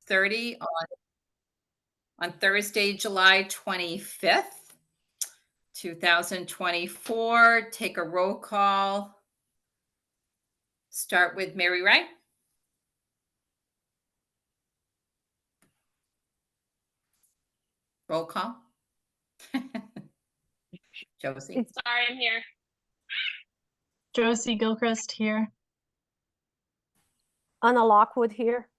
6:30 on Thursday, July 25th, 2024. Take a roll call. Start with Mary Ray. Roll call. Josie. Sorry, I'm here. Josie Gilchrist here. Anna Lockwood here.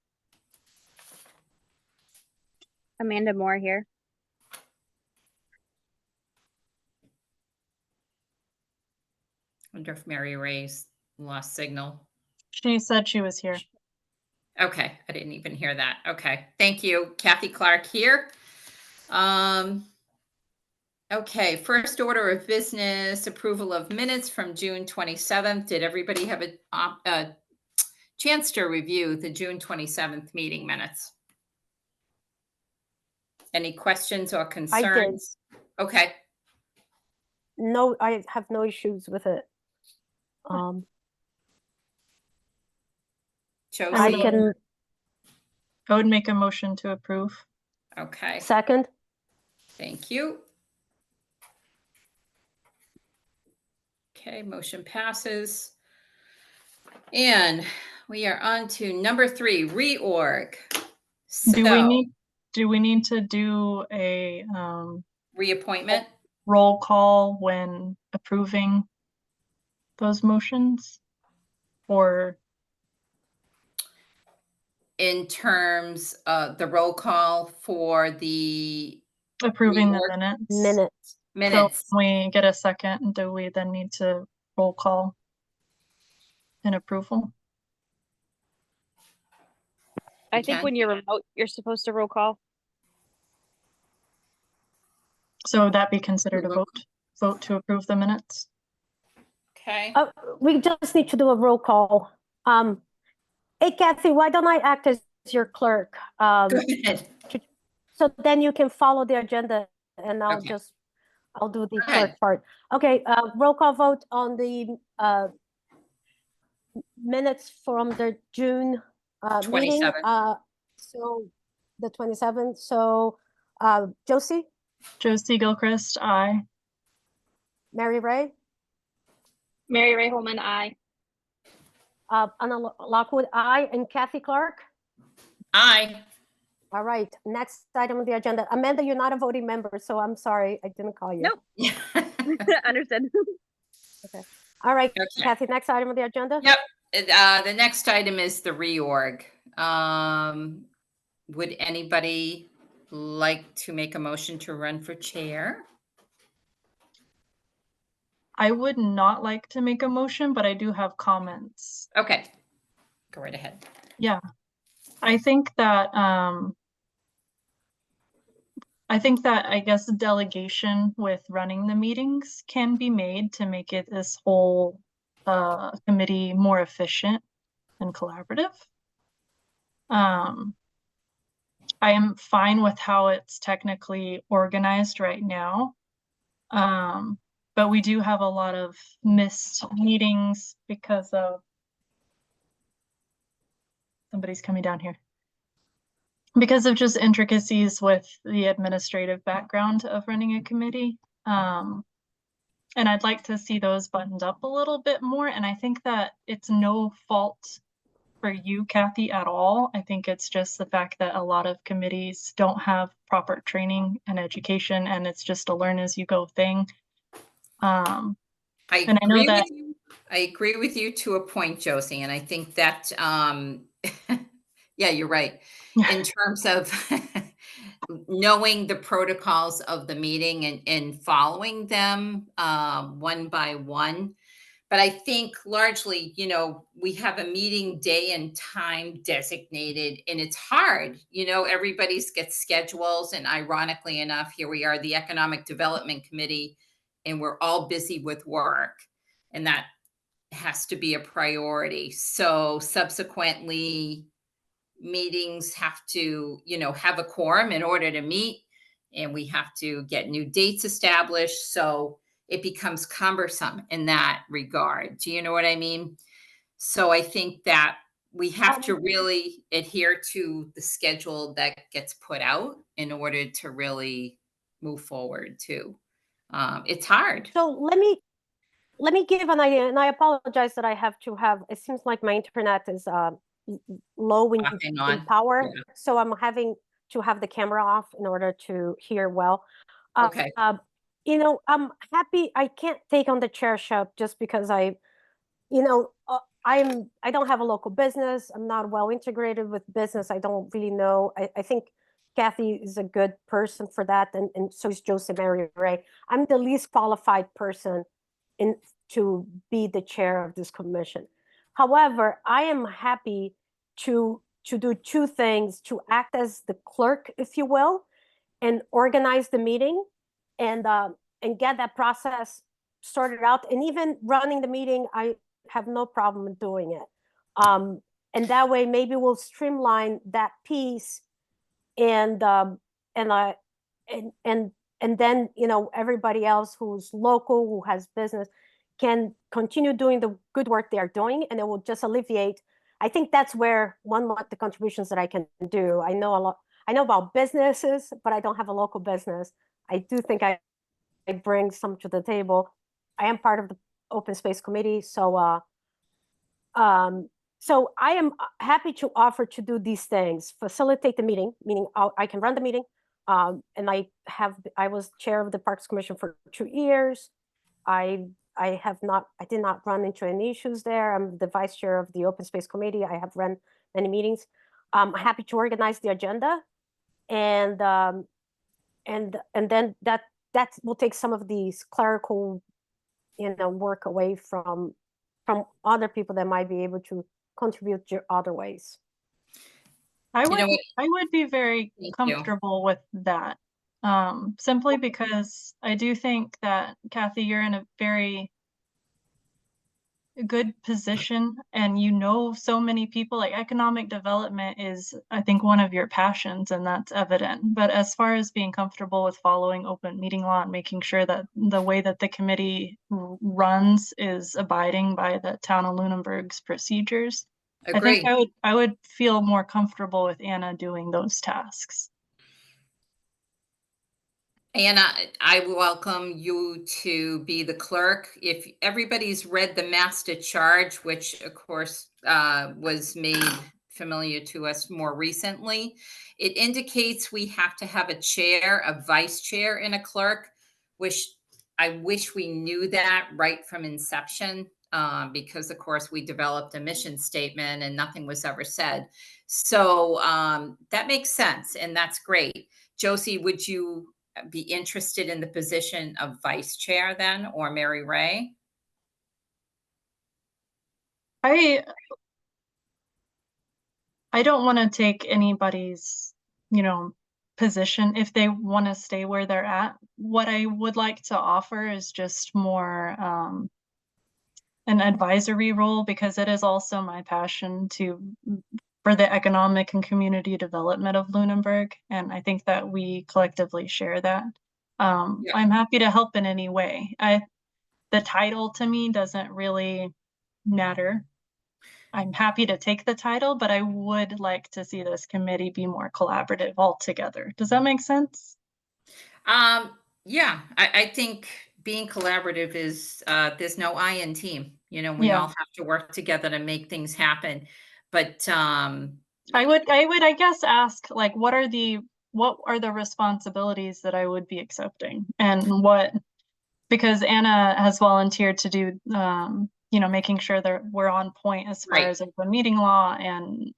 Amanda Moore here. I wonder if Mary Ray's lost signal. She said she was here. Okay, I didn't even hear that. Okay, thank you. Kathy Clark here. Okay, first order of business, approval of minutes from June 27th. Did everybody have a chance to review the June 27th meeting minutes? Any questions or concerns? Okay. No, I have no issues with it. Josie? I can I would make a motion to approve. Okay, second. thank you. Okay, motion passes. And we are on to number 3, reorg. Do we need to do a Reappointment? roll call when approving those motions? Or In terms of the roll call for the approving the reorg? minutes? Minutes. So when we get a second, do we then need to roll call an approval? I think when you're remote, you're supposed to roll call. So would that be considered a vote to approve the minutes? Okay. We just need to do a roll call. Hey, Kathy, why don't I act as your clerk? Go ahead. So then you can follow the agenda and I'll Okay. I'll do the Go ahead. clerk part. Okay, roll call vote on the minutes from the June meeting. 27th. So the 27th. So Josie, Josie Gilchrist, aye. Mary Ray, Mary Ray Holman, aye. Anna Lockwood, aye, and Kathy Clark. Aye. All right, next item on the agenda. Amanda, you're not a voting member, so I'm sorry, I didn't call you. Nope. Understood. Okay. All right, Okay. Kathy, next item on the agenda? Yep. The next item is the reorg. Would anybody like to make a motion to run for chair? I would not like to make a motion, but I do have comments. Okay. Go right ahead. Yeah. I think that I guess delegation with running the meetings can be made to make it this whole committee more efficient and collaborative. I am fine with how it's technically organized right now. But we do have a lot of missed meetings because of somebody's coming down here. Because of just intricacies with the administrative background of running a committee. And I'd like to see those buttoned up a little bit more. And I think that it's no fault for you, Kathy, at all. I think it's just the fact that a lot of committees don't have proper training and education, and it's just a learn as you go thing. I agree with you to a point, Josie, and I think that yeah, you're right. In terms of knowing the protocols of the meeting and following them one by one. But I think largely, we have a meeting day and time designated, and it's hard. Everybody's gets schedules, and ironically enough, here we are, the Economic Development Committee, and we're all busy with work, and that has to be a priority. So subsequently, meetings have to, have a quorum in order to meet, and we have to get new dates established. So it becomes cumbersome in that regard. Do you know what I mean? So I think that we have to really adhere to the schedule that gets put out in order to really move forward too. It's hard. So let me give an idea, and I apologize that I have to have, it seems like my internet is low in Hang on. power, Yeah. so I'm having to have the camera off in order to hear well. Okay. You know, I'm happy, I can't take on the chairship just because you know, I don't have a local business. I'm not well integrated with business. I don't really know. I think Kathy is a good person for that, and so is Joseph Mary Ray. I'm the least qualified person to be the chair of this commission. However, I am happy to do two things: to act as the clerk, if you will, and organize the meeting, and get that process sorted out. And even running the meeting, I have no problem doing it. And that way, maybe we'll streamline that piece, and and then, you know, everybody else who's local, who has business, can continue doing the good work they are doing, and it will just alleviate. I think that's where one of the contributions that I can do. I know a lot. I know about businesses, but I don't have a local business. I do think I bring some to the table. I am part of the open space committee, so so I am happy to offer to do these things: facilitate the meeting, meaning I can run the meeting, and I was chair of the Parks Commission for 2 years. I did not run into any issues there. I'm the vice chair of the open space committee. I have run many meetings. I'm happy to organize the agenda, and then that will take some of these clerical, you know, work away from other people that might be able to contribute to other ways. I You know what? would be very Thank you. comfortable with that. Simply because I do think that, Kathy, you're in a very good position, and you know so many people. Like, economic development is, I think, one of your passions, and that's evident. But as far as being comfortable with following open meeting law and making sure that the way that the committee runs is abiding by the town of Lunenburg's procedures, I think Agree. I would feel more comfortable with Anna doing those tasks. And I welcome you to be the clerk. If everybody's read the master charge, which of course was made familiar to us more recently, it indicates we have to have a chair, a vice chair, and a clerk, which I wish we knew that right from inception, because of course we developed a mission statement and nothing was ever said. So that makes sense, and that's great. Josie, would you be interested in the position of vice chair then, or Mary Ray? I don't want to take anybody's, you know, position if they want to stay where they're at. What I would like to offer is just more an advisory role, because it is also my passion for the economic and community development of Lunenburg, and I think that we collectively share that. Yeah. I'm happy to help in any way. The title to me doesn't really matter. I'm happy to take the title, but I would like to see this committee be more collaborative altogether. Does that make sense? Yeah, I think being collaborative is, there's no I in team. You know, we Yeah. all have to work together to make things happen. But I would, I guess, ask, like, what are the responsibilities that I would be accepting, and because Anna has volunteered to do, you know, making sure that we're on point as far Right. as open meeting law and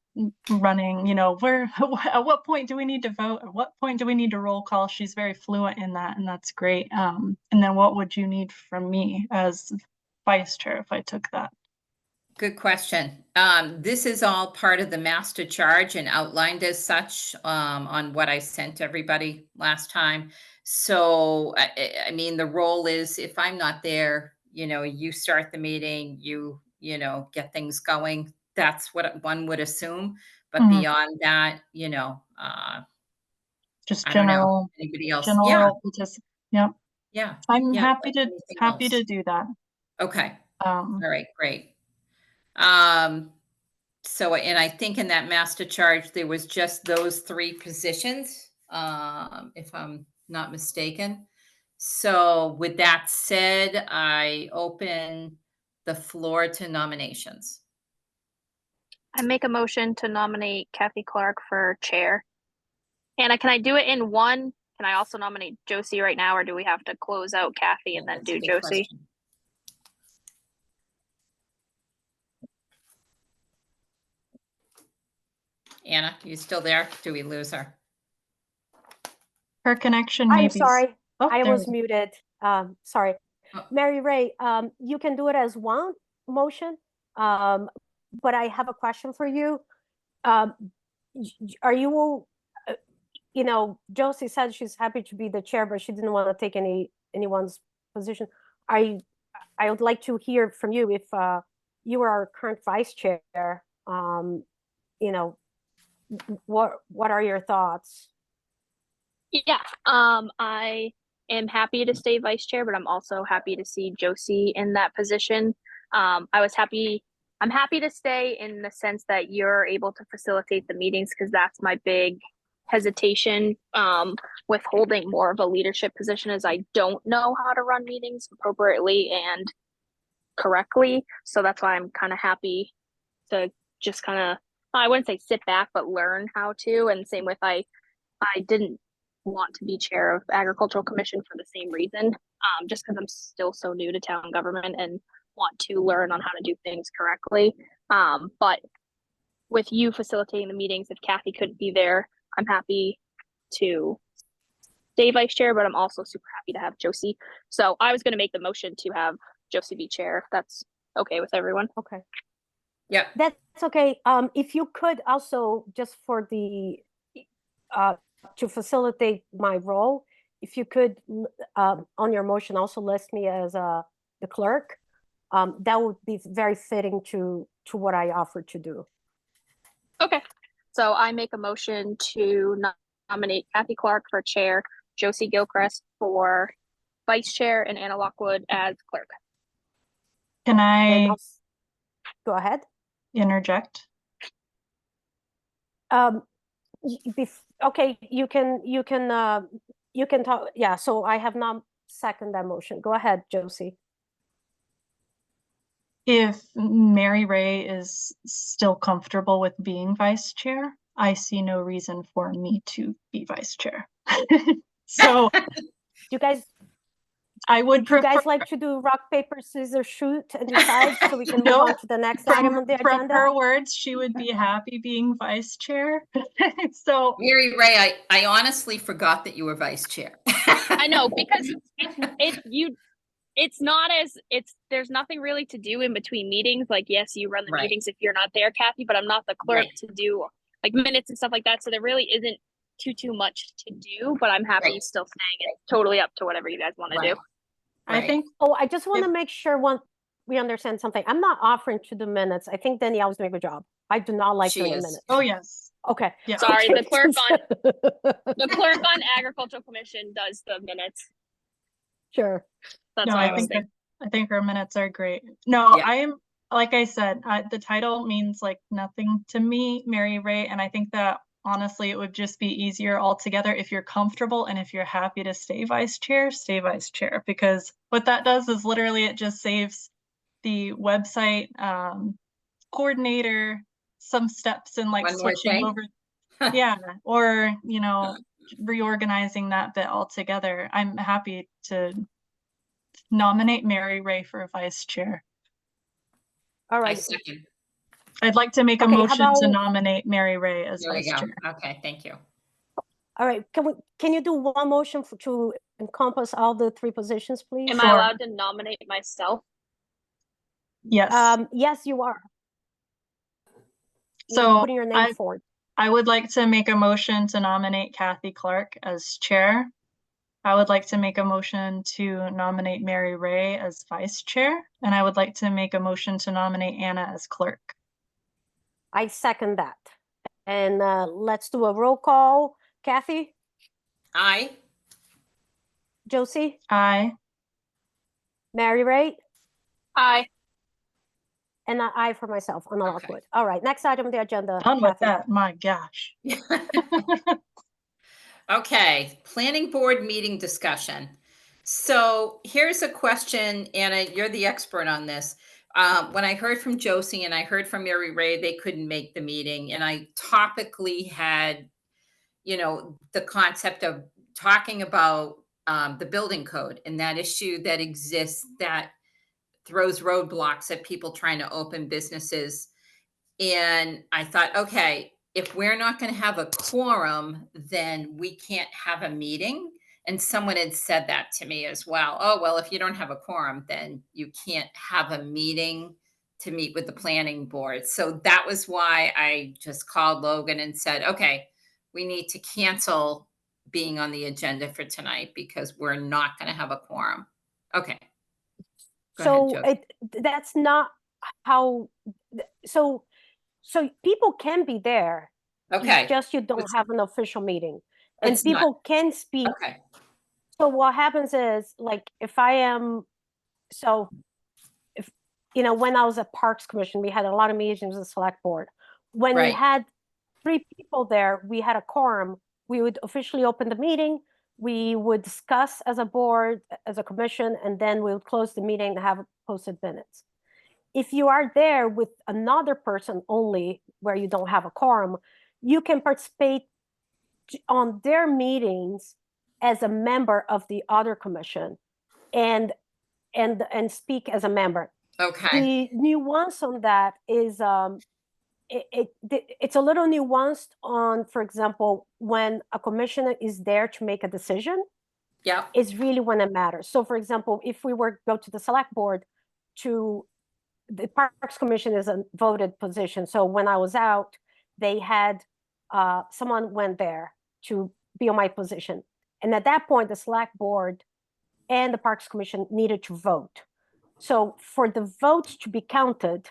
running, you know, at what point do we need to vote? At what point do we need to roll call? She's very fluent in that, and that's great. And then what would you need from me as vice chair if I took that? Good question. This is all part of the master charge and outlined as such, on what I sent everybody last time. So, I mean, the role is, if I'm not there, you know, you start the meeting, you know, get things going. That's what one would assume. But Mhm. beyond that, you know, Just I don't know. general Anybody else? Yeah, role participation. Yep. yeah, I'm yeah. happy Like to anything else. do that. Okay. All right, great. So, and I think in that master charge, there was just those 3 positions, if I'm not mistaken. So with that said, I open the floor to nominations. I make a motion to nominate Kathy Clark for chair. Anna, can I do it in one? Can I also nominate Josie right now, or do we have to close out Kathy and then That's a do good Josie? question. Anna, you still there? Do we lose her? Her connection may I'm be. sorry, Oh, I there was we go. muted. Sorry. Oh. Mary Ray, you can do it as one motion, but I have a question for you. Are you, you know, Josie said she's happy to be the chair, but she didn't want to take anyone's position. I would like to hear from you if you are our current vice chair. You know, what are your thoughts? Yeah, I am happy to stay vice chair, but I'm also happy to see Josie in that position. I'm happy to stay in the sense that you're able to facilitate the meetings, because that's my big hesitation with holding more of a leadership position, is I don't know how to run meetings appropriately and correctly. So that's why I'm kind of happy to just kind of, I wouldn't say sit back, but learn how to. And same with I didn't want to be chair of Agricultural Commission for the same reason, just because I'm still so new to town government and want to learn on how to do things correctly. But with you facilitating the meetings, if Kathy couldn't be there, I'm happy to stay vice chair, but I'm also super happy to have Josie. So I was going to make the motion to have Josie be chair, if that's okay with everyone. Okay. Yeah. That's okay. If you could also, just for the to facilitate my role, if you could on your motion also list me as the clerk, that would be very fitting to what I offered to do. Okay. So I make a motion to nominate Kathy Clark for chair, Josie Gilchrist for vice chair, and Anna Lockwood as clerk. Can And I go ahead. interject? Okay, you can talk. Yeah, so I have not seconded that motion. Go ahead, Josie. If Mary Ray is still comfortable with being vice chair, I see no reason for me to be vice chair. So You guys, I would you prefer. guys like to do rock, paper, scissors, shoot and decide so we can move No, on to the next item on the From agenda? her words, she would be happy being vice chair. So Mary Ray, I honestly forgot that you were vice chair. I know, because it's not as there's nothing really to do in between meetings. Like, yes, you run the Right. meetings if you're not there, Kathy, but I'm not the clerk Right. to do like minutes and stuff like that. So there really isn't too much to do, but I'm happy Right. still staying. It's totally up to whatever you guys want to Right. do. I Right. think Oh, I just want to make sure we understand something. I'm not offering to do minutes. I think Danielle's doing a good job. I do not like She doing is. minutes. oh yes. Okay. Yeah. Sorry, Okay. the clerk on Agricultural Commission does the minutes. Sure. That's No, all I I was think thinking. I think her minutes are great. No, Yeah. I am, like I said, the title means like nothing to me, Mary Ray, and I think that honestly it would just be easier altogether if you're comfortable and if you're happy to stay vice chair, because what that does is literally it just saves the website coordinator some steps in like One more switching thing. over. Yeah, or reorganizing that bit altogether. I'm happy to nominate Mary Ray for vice chair. All I right. second. I'd like to make a Okay, how motion to about- nominate Mary Ray as There we vice go. chair. Okay, thank you. All right. Can you do one motion to encompass all the 3 positions, please? Am Sure. I allowed to nominate myself? Yes. Yes, you are. You're So putting your name forward. I would like to make a motion to nominate Kathy Clark as chair. I would like to make a motion to nominate Mary Ray as vice chair. And I would like to make a motion to nominate Anna as clerk. I second that. And let's do a roll call. Kathy, Aye. Josie, Aye. Mary Ray, Aye. And I for myself on the Okay. Lockwood. All right, next item on the agenda. Done with Kathy. that, my gosh. Okay, planning board meeting discussion. So here's a question, Anna, you're the expert on this. When I heard from Josie and I heard from Mary Ray, they couldn't make the meeting, and I topically had, the concept of talking about the building code and that issue that exists that throws roadblocks at people trying to open businesses. And I thought, okay, if we're not going to have a quorum, then we can't have a meeting. And someone had said that to me as well. Oh, well, if you don't have a quorum, then you can't have a meeting to meet with the planning board. So that was why I just called Logan and said, okay, we need to cancel being on the agenda for tonight because we're not going to have a quorum. Okay. Go ahead, So Josie. that's not how, so people can be there. Okay. It's just you don't It's- have an official meeting. And it's not- people can speak. Okay. So what happens is, like, if I am, so if, when I was at Parks Commission, we had a lot of meetings with the select board. When we Right. had 3 people there, we had a quorum, we would officially open the meeting, we would discuss as a board, as a commission, and then we would close the meeting and have posted minutes. If you are there with another person only, where you don't have a quorum, you can participate on their meetings as a member of the other commission and speak as a member. Okay. The nuance on that is it's a little nuanced on, for example, when a commissioner is there to make a decision, Yeah. is really when it matters. So for example, if we were to go to the select board, to the Parks Commission is a voted position. So when I was out, they had someone went there to be on my position. And at that point, the select board and the Parks Commission needed to vote. So for the votes to be counted,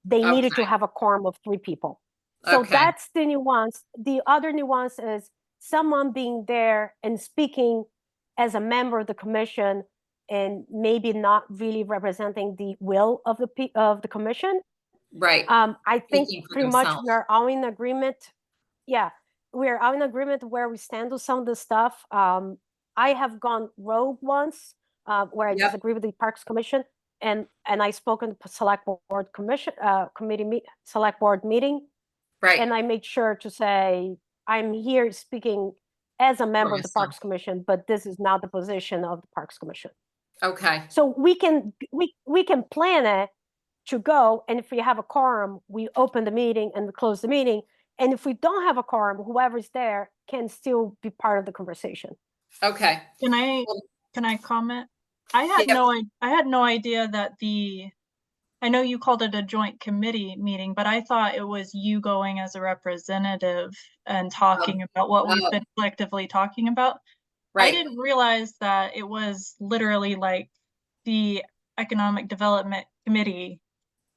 they needed to Okay. have a quorum of 3 people. So Okay. that's the nuance. The other nuance is someone being there and speaking as a member of the commission and maybe not really representing the will of the commission. Right. I think Speaking for pretty much themselves. we are all in agreement. Yeah, we are all in agreement where we stand with some of the stuff. I have gone rogue once where I Yep. disagree with the Parks Commission, and I spoke in the select board commission select board meeting, Right. and I made sure to say I'm here speaking as a member of the yourself. Parks Commission, but this is not the position of the Parks Commission. Okay. So we can plan it to go, and if we have a quorum, we open the meeting and we close the meeting. And if we don't have a quorum, whoever's there can still be part of the conversation. Okay. Can I comment? I had Yep. I had no idea that I know you called it a joint committee meeting, but I thought it was you going as a representative and talking about what we've oh. been collectively talking about. I Right. didn't realize that it was literally like the Economic Development Committee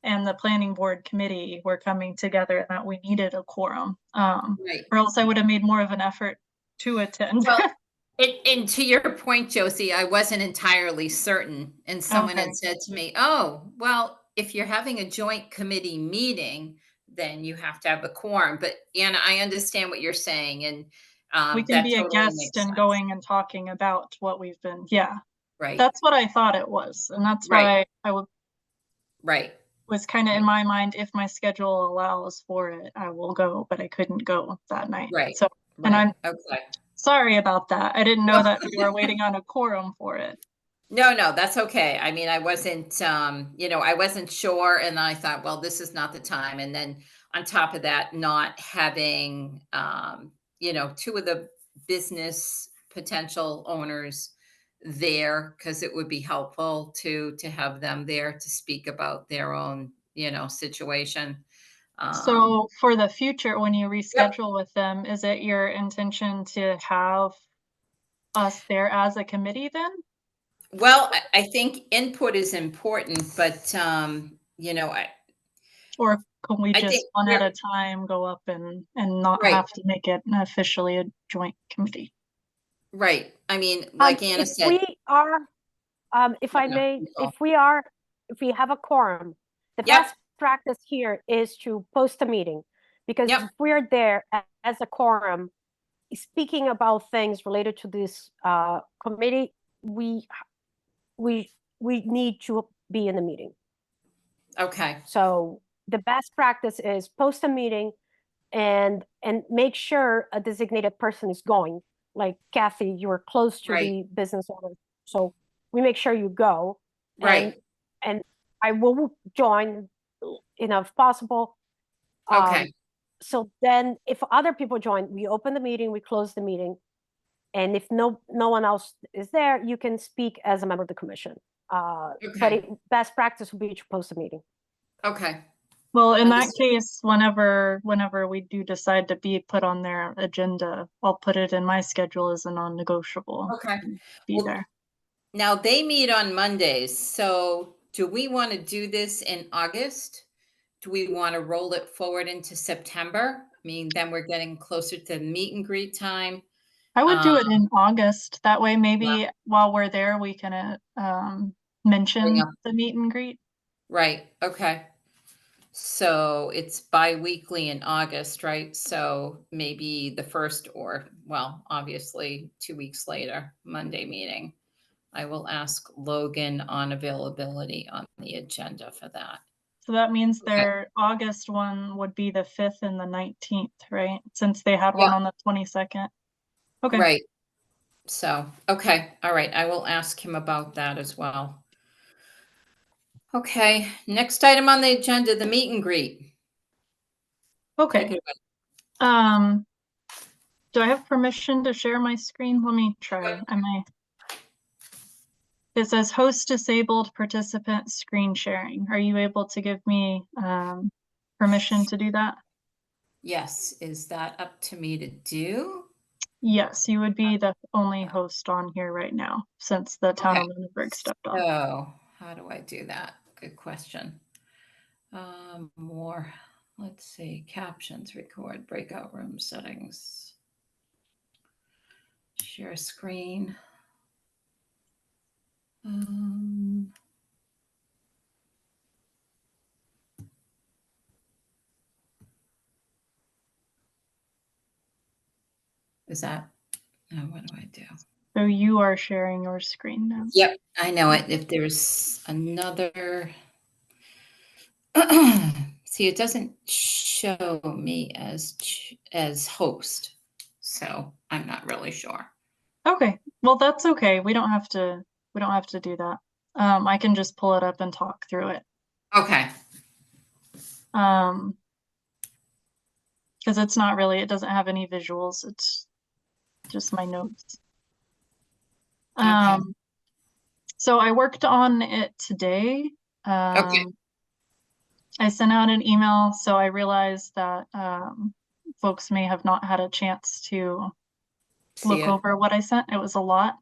and the Planning Board Committee were coming together and that we needed a quorum. Right. Or else I would have made more of an effort to attend. Well, and to your point, Josie, I wasn't entirely certain. And someone Okay. had said to me, oh, well, if you're having a joint committee meeting, then you have to have a quorum. But Anna, I understand what you're saying. And We can that be a totally guest makes and sense. going and talking about what we've been, yeah. Right. That's what I thought it was. And that's Right. why I Right. was kind of in my mind, if my schedule allows for it, I will go, but I couldn't go that night. Right. So, and Right. I'm Okay. sorry about that. I didn't know that we were waiting on a quorum for it. No, that's okay. I mean, I wasn't, I wasn't sure, and I thought, well, this is not the time. And then on top of that, not having, 2 of the business potential owners there, because it would be helpful to have them there to speak about their own, situation. So for the future, when you reschedule with them, is it your intention to have us there as a committee then? Well, I think input is important, but Or can we I just think one at we're- a time go up and not Right. have to make it officially a joint committee? Right. I mean, like Anna If said, we are, if I No, may, you go. if we have a quorum, the Yep. best practice here is to post a meeting, because Yep. if we're there as a quorum, speaking about things related to this committee, we need to be in the meeting. Okay, So the best practice is post a meeting and make sure a designated person is going. Like Kathy, you're close to Right. the business owner, so we make sure you go. right, And I will join, if possible. okay, So then if other people join, we open the meeting, we close the meeting. And if no one else is there, you can speak as a member of the commission. But okay, best practice would be to post a meeting. okay, Well, in that Understood. case, whenever we do decide to be put on their agenda, I'll put it in my schedule as a non-negotiable. okay. and Be Well, there. Now they meet on Mondays, so do we want to do this in August? Do we want to roll it forward into September? I mean, then we're getting closer to meet and greet time. I would do it Um, in August. That way, maybe while we're there, we can mention up- the meet and greet. Right, okay. So it's bi-weekly in August, right? So maybe the first or, well, obviously 2 weeks later, Monday meeting. I will ask Logan on availability on the agenda for that. So that means Okay. their August one would be the 5th and the 19th, right? Since they had Yeah. one on the 22nd. Okay. Right. So, okay, all right, I will ask him about that as well. Okay, next item on the agenda, the meet and greet. Take Okay. it away. Do I have permission to share my screen? Let me try. I may. It says host disabled participant screen sharing. Are you able to give me permission to do that? Yes, is that up to me to do? Yes, you would be the only host on here right now since the town Okay. of Lunenburg stepped on. So, how do I do that? Good question. More, let's see, captions, record, breakout room settings. Share screen. Is that, what do I do? So you are sharing your screen now. Yep, I know it. If there's another, see, it doesn't show me as host, so I'm not really sure. Okay, well, that's okay. We don't have to do that. I can just pull it up and talk through it. Okay, Because it's not really, it doesn't have any visuals. It's just my notes. Okay. So I worked on it today. Okay. I sent out an email, so I realized that folks may have not had a chance to See look it. over what I sent. It was a lot.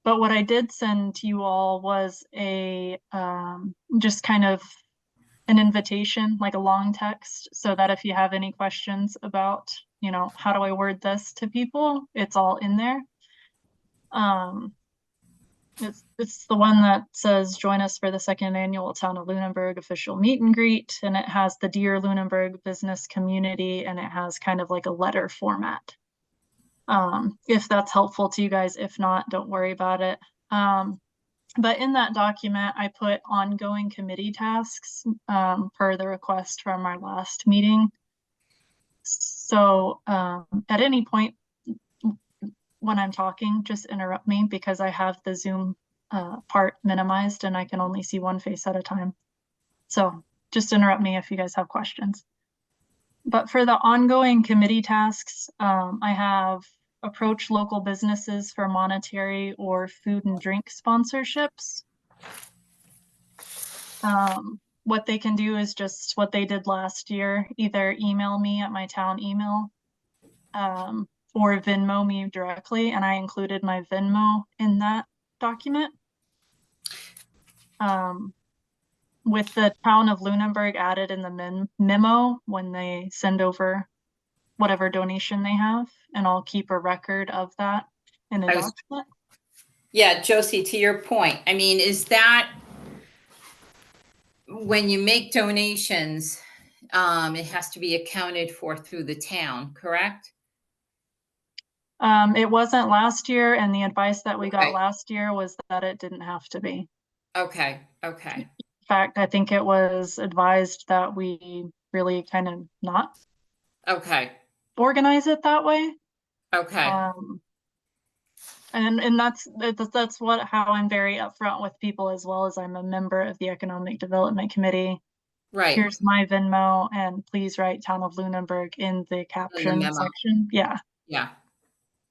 But what I did send to you all was a just kind of an invitation, like a long text, so that if you have any questions about, how do I word this to people, it's all in there. It's the one that says join us for the second annual Town of Lunenburg official meet and greet, and it has the Dear Lunenburg business community, and it has kind of like a letter format. If that's helpful to you guys, if not, don't worry about it. But in that document, I put ongoing committee tasks per the request from our last meeting. So at any point when I'm talking, just interrupt me because I have the Zoom part minimized and I can only see one face at a time. So just interrupt me if you guys have questions. But for the ongoing committee tasks, I have approach local businesses for monetary or food and drink sponsorships. What they can do is just what they did last year, either email me at my town email or Venmo me directly, and I included my Venmo in that document. With the town of Lunenburg added in the memo when they send over whatever donation they have, and I'll keep a record of that in a document. Yeah, Josie, to your point, I mean, is that when you make donations, it has to be accounted for through the town, correct? It wasn't last year, and the advice that we got Okay. last year was that it didn't have to be. Okay, okay, In fact, I think it was advised that we really kind of not okay, organize it that way. okay, And that's how I'm very upfront with people, as well as I'm a member of the Economic Development Committee. right, Here's my Venmo, and please write Town of Lunenburg in the in the caption memo, section. Yeah. yeah,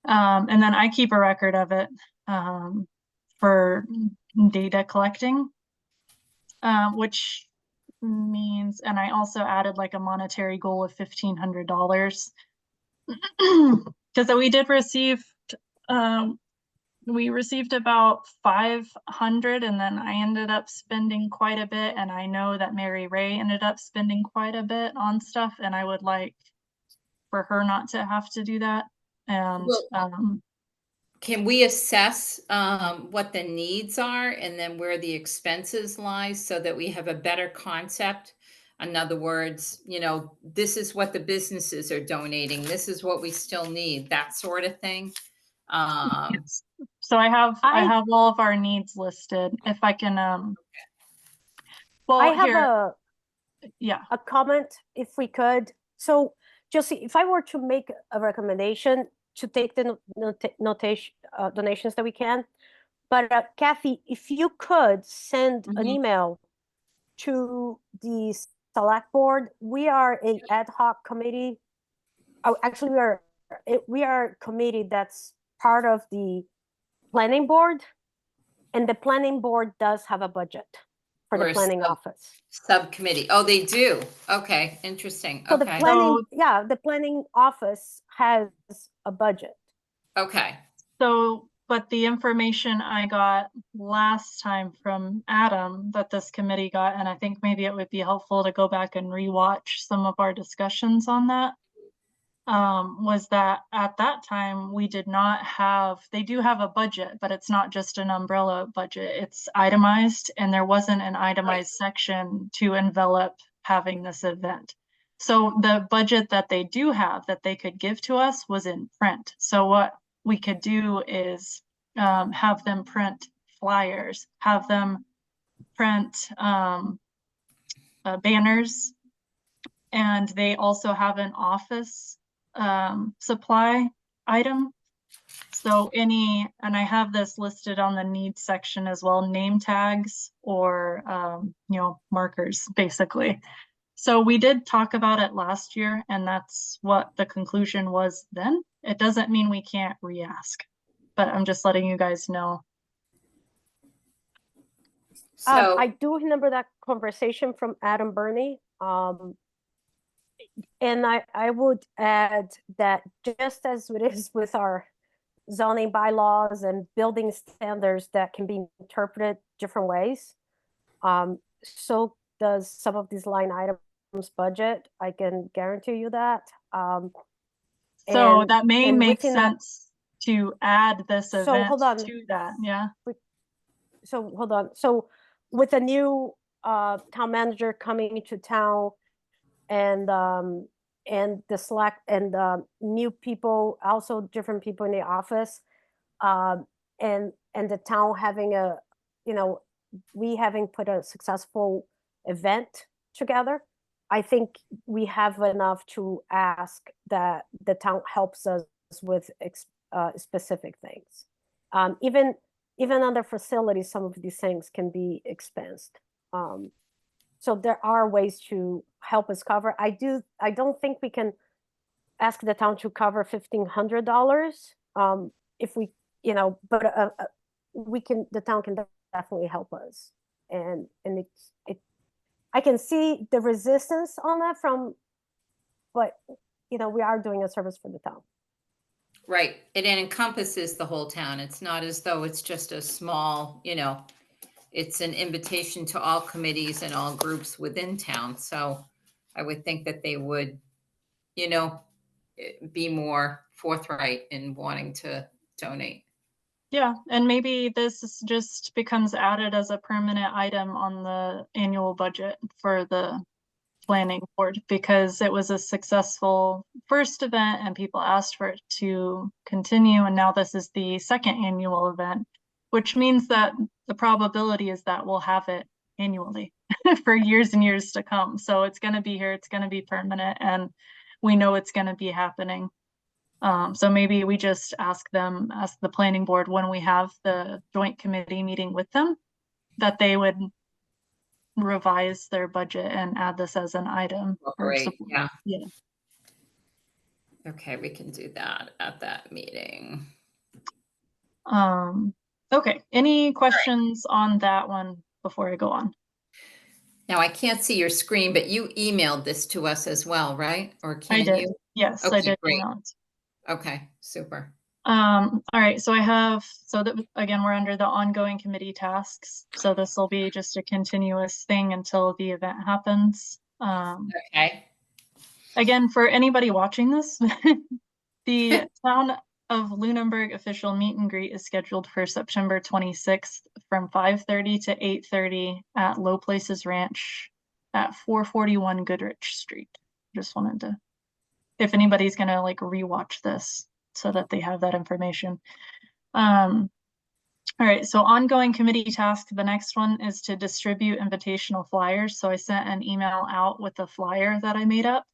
And then I keep a record of it for data collecting, which means, and I also added like a monetary goal of $1,500 because we received about 500, and then I ended up spending quite a bit, and I know that Mary Ray ended up spending quite a bit on stuff, and I would like for her not to have to do that. And Well, can we assess what the needs are and then where the expenses lie so that we have a better concept? In other words, this is what the businesses are donating, this is what we still need, that sort of thing. yes. So I have I all of our needs listed. If I can I well, have here, yeah. a comment, if we could. So Josie, if I were to make a recommendation to take the notation donations that we can, but Kathy, if you could send an Mhm. email to the select board. We are a ad hoc committee. Oh, actually, we are a committee that's part of the planning board, and the planning board does have a budget for the Or a planning office. subcommittee. Oh, they do. Okay, interesting. So the Okay, planning, yeah, the planning office has a budget. okay, So, but the information I got last time from Adam that this committee got, and I think maybe it would be helpful to go back and rewatch some of our discussions on that, was that at that time we did not have, they do have a budget, but it's not just an umbrella budget, it's itemized, and there wasn't an itemized section to envelop having this event. So the budget that they do have that they could give to us was in print. So what we could do is have them print flyers, have them print banners, and they also have an office supply item. So and I have this listed on the needs section as well, name tags or, markers, basically. So we did talk about it last year, and that's what the conclusion was then. It doesn't mean we can't re-ask, but I'm just letting you guys know. so, I do remember that conversation from Adam Burney. And I would add that just as it is with our zoning bylaws and building standards that can be interpreted different ways, so does some of these line items budget. I can guarantee you that. So And- that may and make within that- sense to add this So event hold on. to that, yeah. So hold on. So with a new town manager coming to town and the select and new people, also different people in the office, and the town having we having put a successful event together, I think we have enough to ask that the town helps us with specific things. Even under facilities, some of these things can be expensed. So there are ways to help us cover. I don't think we can ask the town to cover $1,500. If we, but the town can definitely help us. And I can see the resistance on that but we are doing a service for the town. right, it encompasses the whole town. It's not as though it's just a small, it's an invitation to all committees and all groups within town. So I would think that they would, be more forthright in wanting to donate. Yeah, and maybe just becomes added as a permanent item on the annual budget for the planning board, because it was a successful first event and people asked for it to continue, and now this is the second annual event, which means that the probability is that we'll have it annually for years and years to come. So it's going to be here, it's going to be permanent, and we know it's going to be happening. So maybe we just ask the planning board, when we have the joint committee meeting with them, that they would revise their budget and add this as an item. for Incorporate, support. yeah. Yeah. Okay, we can do that at that meeting. Okay, any questions on that one before I go on? Now, I can't see your screen, but you emailed this to us as well, right? Or I can did. you? Yes, I Okay, did great. email it. Okay, super. All right, so I have, so that again, we're under the ongoing committee tasks. So this will be just a continuous thing until the event happens. Okay, Again, for anybody watching this, the town of Lunenburg official meet and greet is scheduled for September 26th from 5:30 to 8:30 at Low Places Ranch at 441 Goodrich Street. Just wanted to, if anybody's gonna like rewatch this so that they have that information. All right, so ongoing committee task, the next one is to distribute invitational flyers. So I sent an email out with a flyer that I made up.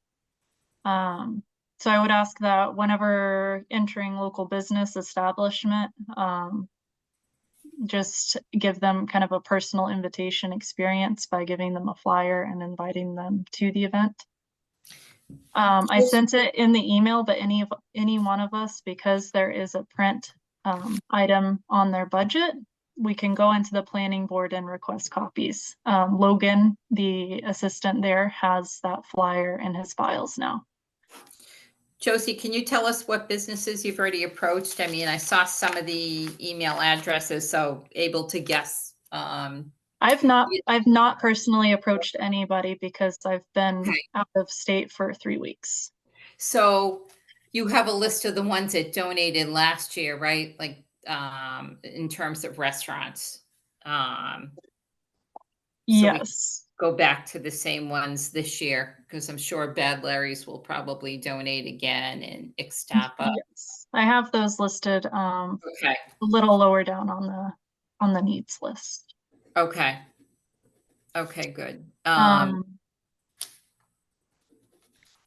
So I would ask that whenever entering local business establishment, just give them kind of a personal invitation experience by giving them a flyer and inviting them to the event. I sent it in the email, but any one of us, because there is a print item on their budget, we can go into the planning board and request copies. Logan, the assistant there, has that flyer in his files now. Josie, can you tell us what businesses you've already approached? I mean, I saw some of the email addresses, so able to guess. I've not personally approached anybody because I've been Okay. out of state for 3 weeks. So you have a list of the ones that donated last year, right? Like, in terms of restaurants. So we Yes. go back to the same ones this year, because I'm sure Bad Larry's will probably donate again, and Ixtapa. Yes. I have those listed Okay, a little lower down on the needs list. okay. Okay, good. And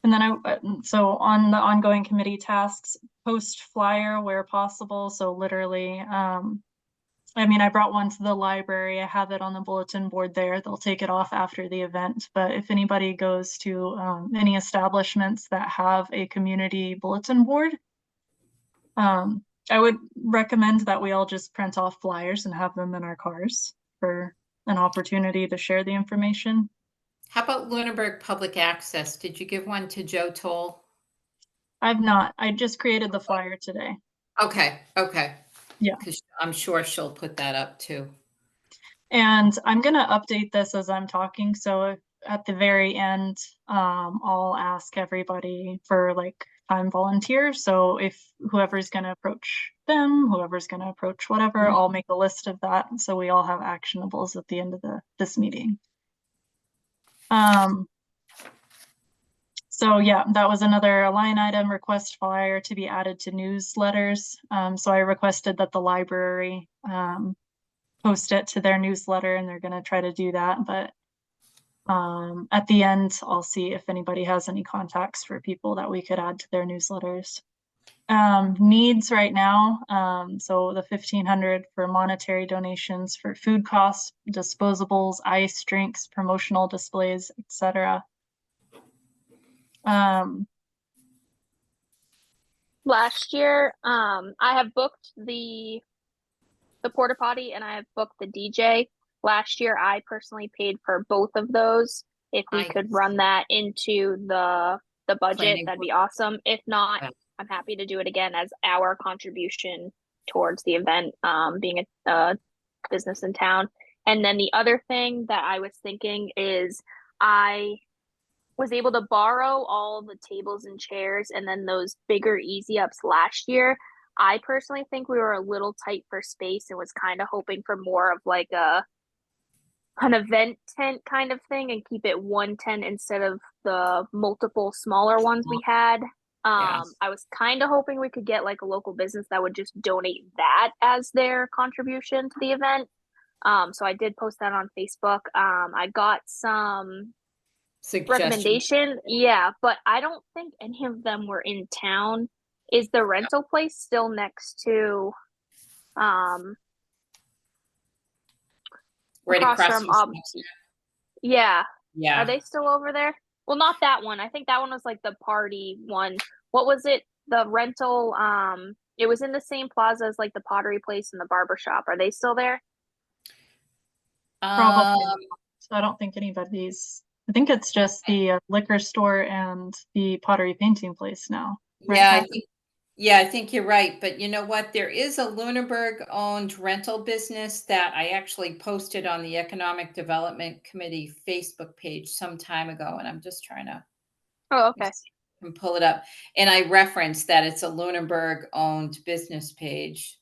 then so on the ongoing committee tasks, post flyer where possible. So literally, I mean, I brought one to the library. I have it on the bulletin board there. They'll take it off after the event. But if anybody goes to any establishments that have a community bulletin board, I would recommend that we all just print off flyers and have them in our cars for an opportunity to share the information. How about Lunenburg Public Access? Did you give one to Joe Toll? I've not. I just created the flyer today. Okay, okay. Yeah. Because I'm sure she'll put that up too. And I'm gonna update this as I'm talking. So at the very end, I'll ask everybody for like time volunteers. So if whoever's gonna approach them, whoever's gonna approach whatever, Mhm. I'll make a list of that. So we all have actionables at the end of this meeting. So yeah, that was another line item, request flyer to be added to newsletters. So I requested that the library post it to their newsletter, and they're gonna try to do that. But at the end, I'll see if anybody has any contacts for people that we could add to their newsletters. Needs right now, so the 1,500 for monetary donations for food costs, disposables, ice, drinks, promotional displays, etc. Last year, I have booked the porta potty and I have booked the DJ. Last year, I personally paid for both of those. If we I- could run that into the budget, Planning that'd be awesome. If not, Yeah. I'm happy to do it again as our contribution towards the event, being a business in town. And then the other thing that I was thinking is I was able to borrow all the tables and chairs and then those bigger easy ups last year. I personally think we were a little tight for space and was kind of hoping for more of like an event tent kind of thing and keep it one tent instead of the multiple smaller ones we had. Yes. I was kind of hoping we could get like a local business that would just donate that as their contribution to the event. So I did post that on Facebook. I got some Suggestions. recommendation, yeah, but I don't think any of them were in town. Is the rental place still next to Right across across from from. yeah, Yeah. are they still over there? Well, not that one. I think that one was like the party one. What was it? The rental, it was in the same plaza as like the pottery place and the barber shop. Are they still there? Probably. So I don't think anybody's, I think it's just the liquor store and the pottery painting place now. Right, Yeah, Kathy? I think you're right. But you know what? There is a Lunenburg owned rental business that I actually posted on the Economic Development Committee Facebook page some time ago. And I'm just trying to Oh, okay. and pull it up. And I referenced that it's a Lunenburg owned business page,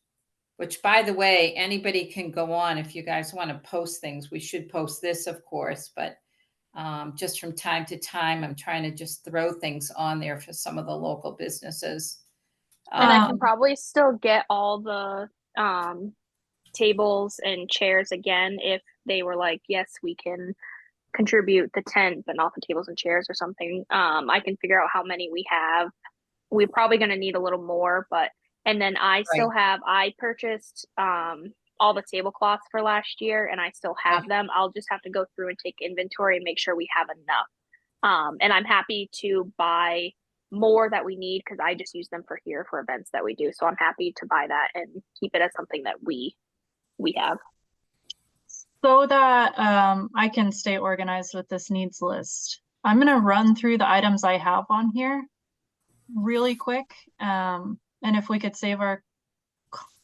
which by the way, anybody can go on if you guys want to post things. We should post this, of course, but just from time to time, I'm trying to just throw things on there for some of the local businesses. And I can Um, probably still get all the tables and chairs again if they were like, yes, we can contribute the tent, but not the tables and chairs or something. I can figure out how many we have. We're probably going to need a little more, but and then I purchased all the tablecloths for last year and I still have them. I'll just have to go through and take inventory and make sure we have enough. And I'm happy to buy more that we need because I just use them for here for events that we do. So I'm happy to buy that and keep it as something that we have. so that I can stay organized with this needs list, I'm gonna run through the items I have on here really quick. And if we could save our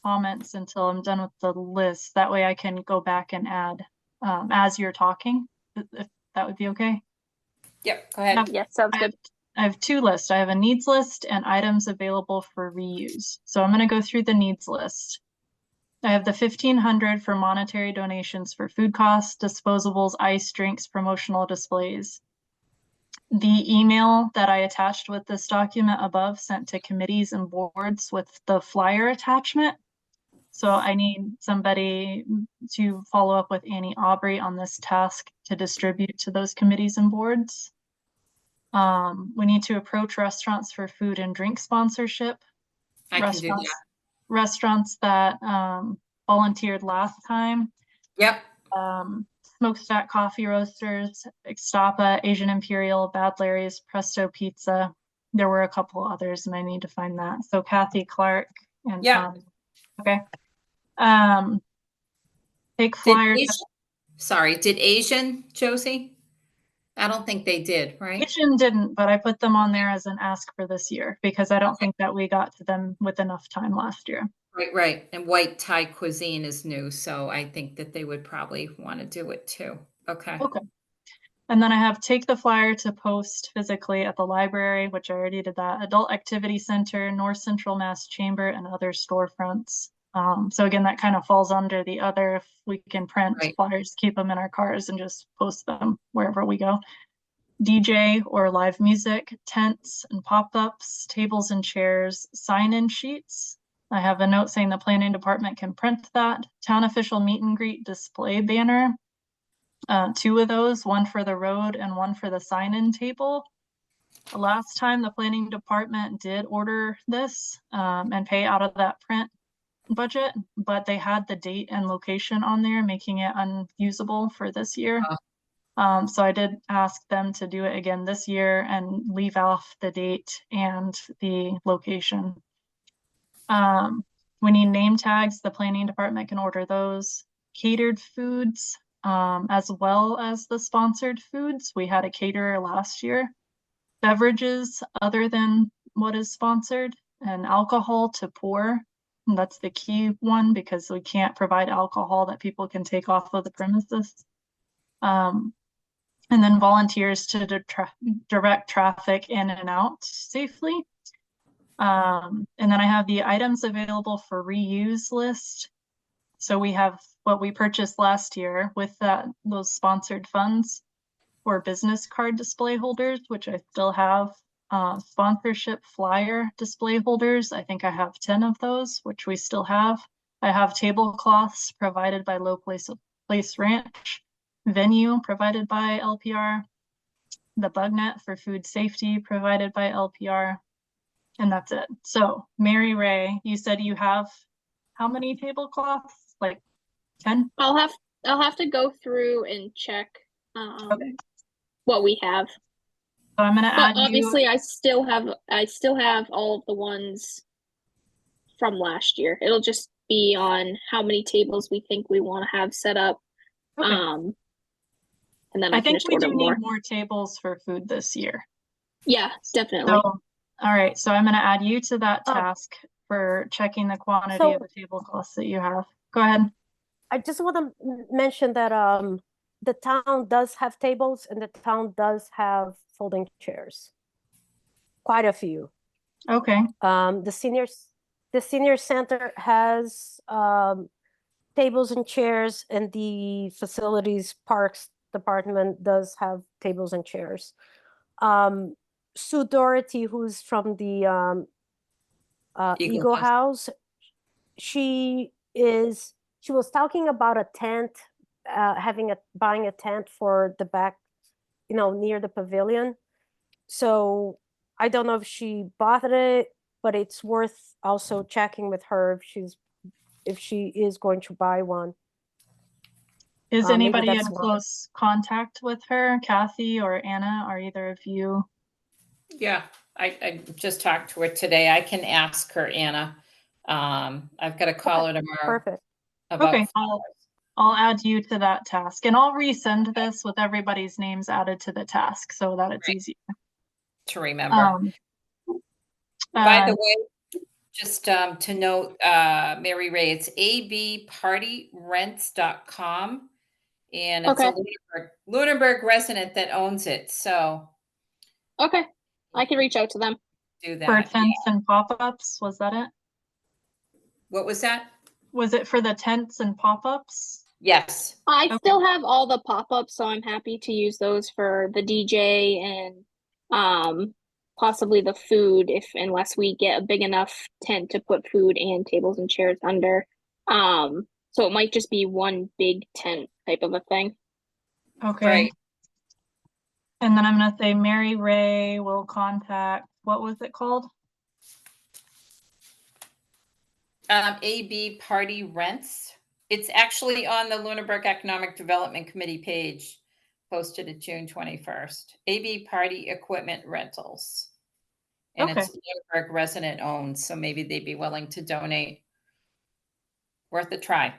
comments until I'm done with the list, that way I can go back and add as you're talking, if that would be okay. Yep, go ahead. Yes, sounds good. I have two lists. I have a needs list and items available for reuse. So I'm going to go through the needs list. I have the 1,500 for monetary donations for food costs, disposables, ice, drinks, promotional displays. The email that I attached with this document above sent to committees and boards with the flyer attachment. So I need somebody to follow up with Annie Aubrey on this task to distribute to those committees and boards. We need to approach restaurants for food and drink sponsorship. I can do that. Restaurants that volunteered last time. Yep. Smokestack Coffee Roasters, Ixtapa, Asian Imperial, Bad Larry's, Presto Pizza. There were a couple others and I need to find that. So Kathy, Clark, and Yeah. okay. Take flyers. Did Asian, Josie? I don't think they did, right? Asian didn't, but I put them on there as an ask for this year because I don't think that we got to them with enough time last year. Right. And white Thai cuisine is new, so I think that they would probably want to do it too. Okay. Okay. And then I have take the flyer to post physically at the library, which I already did that. Adult Activity Center, North Central Mass Chamber, and other storefronts. So again, that kind of falls under the other, if we can print flyers, keep them in our cars and just post them wherever we go. DJ or live music, tents and pop-ups, tables and chairs, sign-in sheets. I have a note saying the planning department can print that. Town official meet and greet display banner. 2 of those, one for the road and one for the sign-in table. Last time the planning department did order this and pay out of that print budget, but they had the date and location on there, making it unusable for this year. So I did ask them to do it again this year and leave off the date and the location. We need name tags. The planning department can order those. Catered foods, as well as the sponsored foods. We had a caterer last year. Beverages other than what is sponsored, and alcohol to pour. And that's the key one because we can't provide alcohol that people can take off of the premises. And then volunteers to direct traffic in and out safely. And then I have the items available for reuse list. So we have what we purchased last year with those sponsored funds for business card display holders, which I still have. Sponsorship flyer display holders, I think I have 10 of those, which we still have. I have tablecloths provided by Low Place Ranch, venue provided by LPR, the bug net for food safety provided by LPR, and that's it. So Mary Ray, you said you have how many tablecloths? Like 10? I'll have to go through and check Okay. what we have. So I'm gonna But add you. obviously I still have all of the ones from last year. It'll just be on how many tables we think we want to have set up. Okay. And then I I can think just we order do more. need more tables for food this year. Yeah, definitely. So, all right, so I'm gonna add you to that Oh. task for checking the quantity So- of the tablecloths that you have. Go ahead. I just want to mention that the town does have tables and the town does have folding chairs. Quite a few. Okay, The senior center has tables and chairs, and the facilities parks department does have tables and chairs. Sue Doherty, who's from the Eagle Eagle House. House, she was talking about a tent, buying a tent for the back, near the pavilion. So I don't know if she bought it, but it's worth also checking with her if she is going to buy one. is Maybe anybody in that's one. close contact with her? Kathy or Anna, are either of you? Yeah, I just talked to her today. I can ask her, Anna. I've got to call her tomorrow Perfect. about Okay, I'll add you to that task, and I'll resend this with everybody's names added to the task so that it's Right. easier. to remember. By the way, just to note, Mary Ray, it's abpartyrents.com, and it's Okay. a Lunenburg resident that owns it. So Okay. I can reach out to them. do for that. Yeah. tents and pop-ups, was that it? What was that? Was it for the tents and pop-ups? Yes. I Okay. still have all the pop-ups, so I'm happy to use those for the DJ and possibly the food unless we get a big enough tent to put food and tables and chairs under. So it might just be one big tent type of a thing. Okay. Right. And then I'm gonna say Mary Ray will contact, what was it called? AB Party Rents. It's actually on the Lunenburg Economic Development Committee page, posted at June 21st. AB Party Equipment Rentals. And Okay. it's Lunenburg resident owned, so maybe they'd be willing to donate. Worth a try.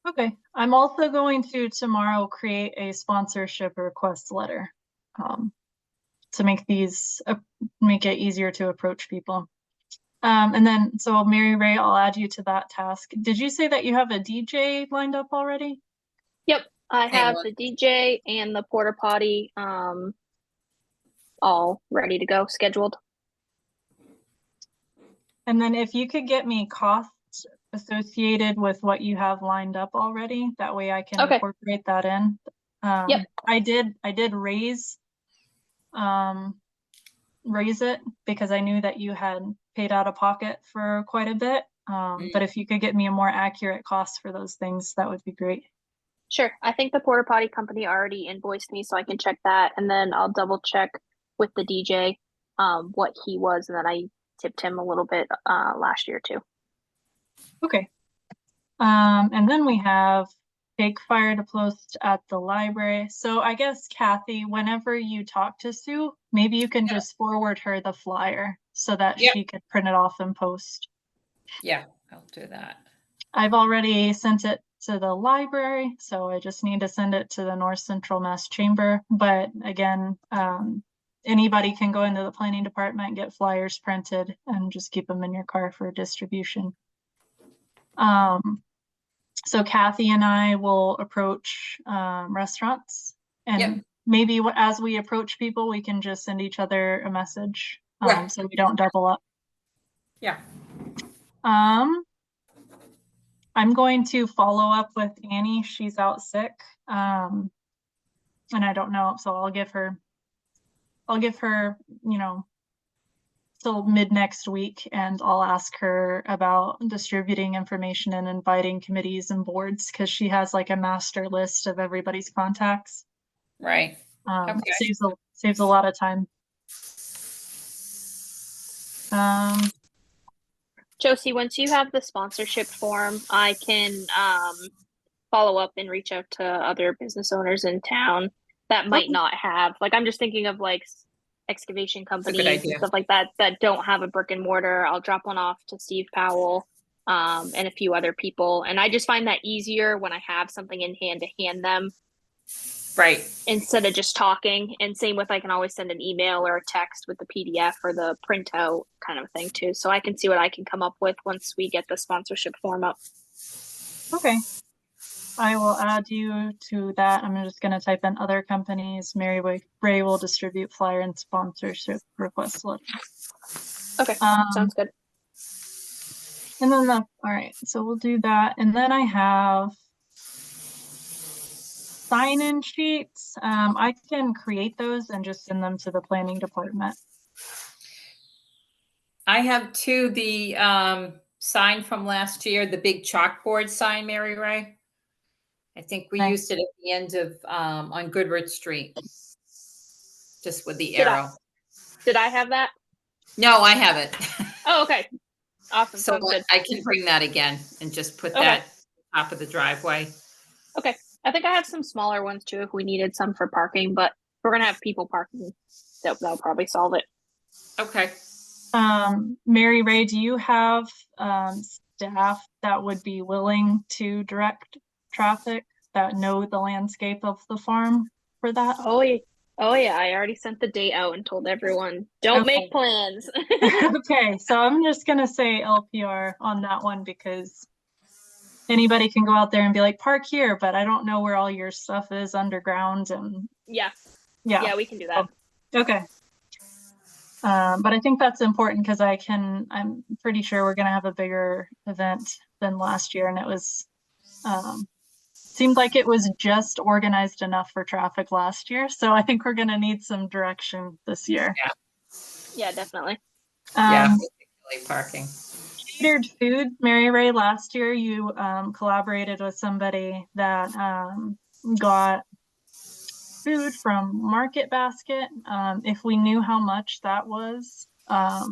Okay, I'm also going to tomorrow create a sponsorship request letter to make make it easier to approach people. And then, so Mary Ray, I'll add you to that task. Did you say that you have a DJ lined up already? Yep, I Hey, have look. the DJ and the porta potty all ready to go, scheduled. And then if you could get me costs associated with what you have lined up already, that way I can Okay. incorporate that in. Yep. I did raise it because I knew that you had paid out of pocket for quite a bit. But if you could get me a more accurate cost for those things, that would be great. Sure. I think the porta potty company already invoiced me, so I can check that, and then I'll double check with the DJ what he was, and then I tipped him a little bit last year too. Okay. And then we have take fire to post at the library. So I guess Kathy, whenever you talk to Sue, maybe you can just forward her the flyer so that Yep. she could print it off and post. Yeah, I'll do that. I've already sent it to the library, so I just need to send it to the North Central Mass Chamber. But again, anybody can go into the planning department and get flyers printed and just keep them in your car for distribution. So Kathy and I will approach restaurants, and Yep. maybe as we approach people, we can just send each other a message Yeah. so we don't double up. Yeah. I'm going to follow up with Annie. She's out sick. And I don't know, so I'll give her, you know, till mid next week, and I'll ask her about distributing information and inviting committees and boards, because she has like a master list of everybody's contacts. Right. Okay. Saves a lot of time. Josie, once you have the sponsorship form, I can follow up and reach out to other business owners in town that might Okay. not have, like, I'm just thinking of like excavation a good companies and idea. stuff like that that don't have a brick and mortar. I'll drop one off to Steve Powell and a few other people. And I just find that easier when I have something in hand to hand them Right. instead of just talking. And same with, I can always send an email or a text with the PDF or the printout kind of thing too. So I can see what I can come up with once we get the sponsorship form up. Okay. I will add you to that. I'm just going to type in other companies. Mary Ray will distribute flyer and sponsorship request letter. Okay, sounds good. And then all right, so we'll do that. And then I have sign-in sheets. I can create those and just send them to the planning department. I have two, the sign from last year, the big chalkboard sign, Mary Ray. I think we Okay. used it at the end of on Goodrich Street. Just with the Did I- arrow. Did I have that? No, I haven't. Oh, okay. Awesome. So Sounds good. I can bring that again and just put Okay. that top of the driveway. Okay. I think I have some smaller ones too if we needed some for parking, but we're gonna have people parking. That'll probably solve it. Okay. Mary Ray, do you have staff that would be willing to direct traffic, that know the landscape of the farm for that? Oh yeah. I already sent the date out and told everyone, don't Okay. make plans. Okay, so I'm just gonna say LPR on that one, because anybody can go out there and be like, park here, but I don't know where all your stuff is underground. And Yeah, yeah, we can do that. okay. But I think that's important, because I'm pretty sure we're gonna have a bigger event than last year, and it was seemed like it was just organized enough for traffic last year. So I think we're gonna need some direction this year. Yeah, definitely. Yeah, particularly parking. Catered food, Mary Ray, last year you collaborated with somebody that got food from Market Basket. If we knew how much that was, I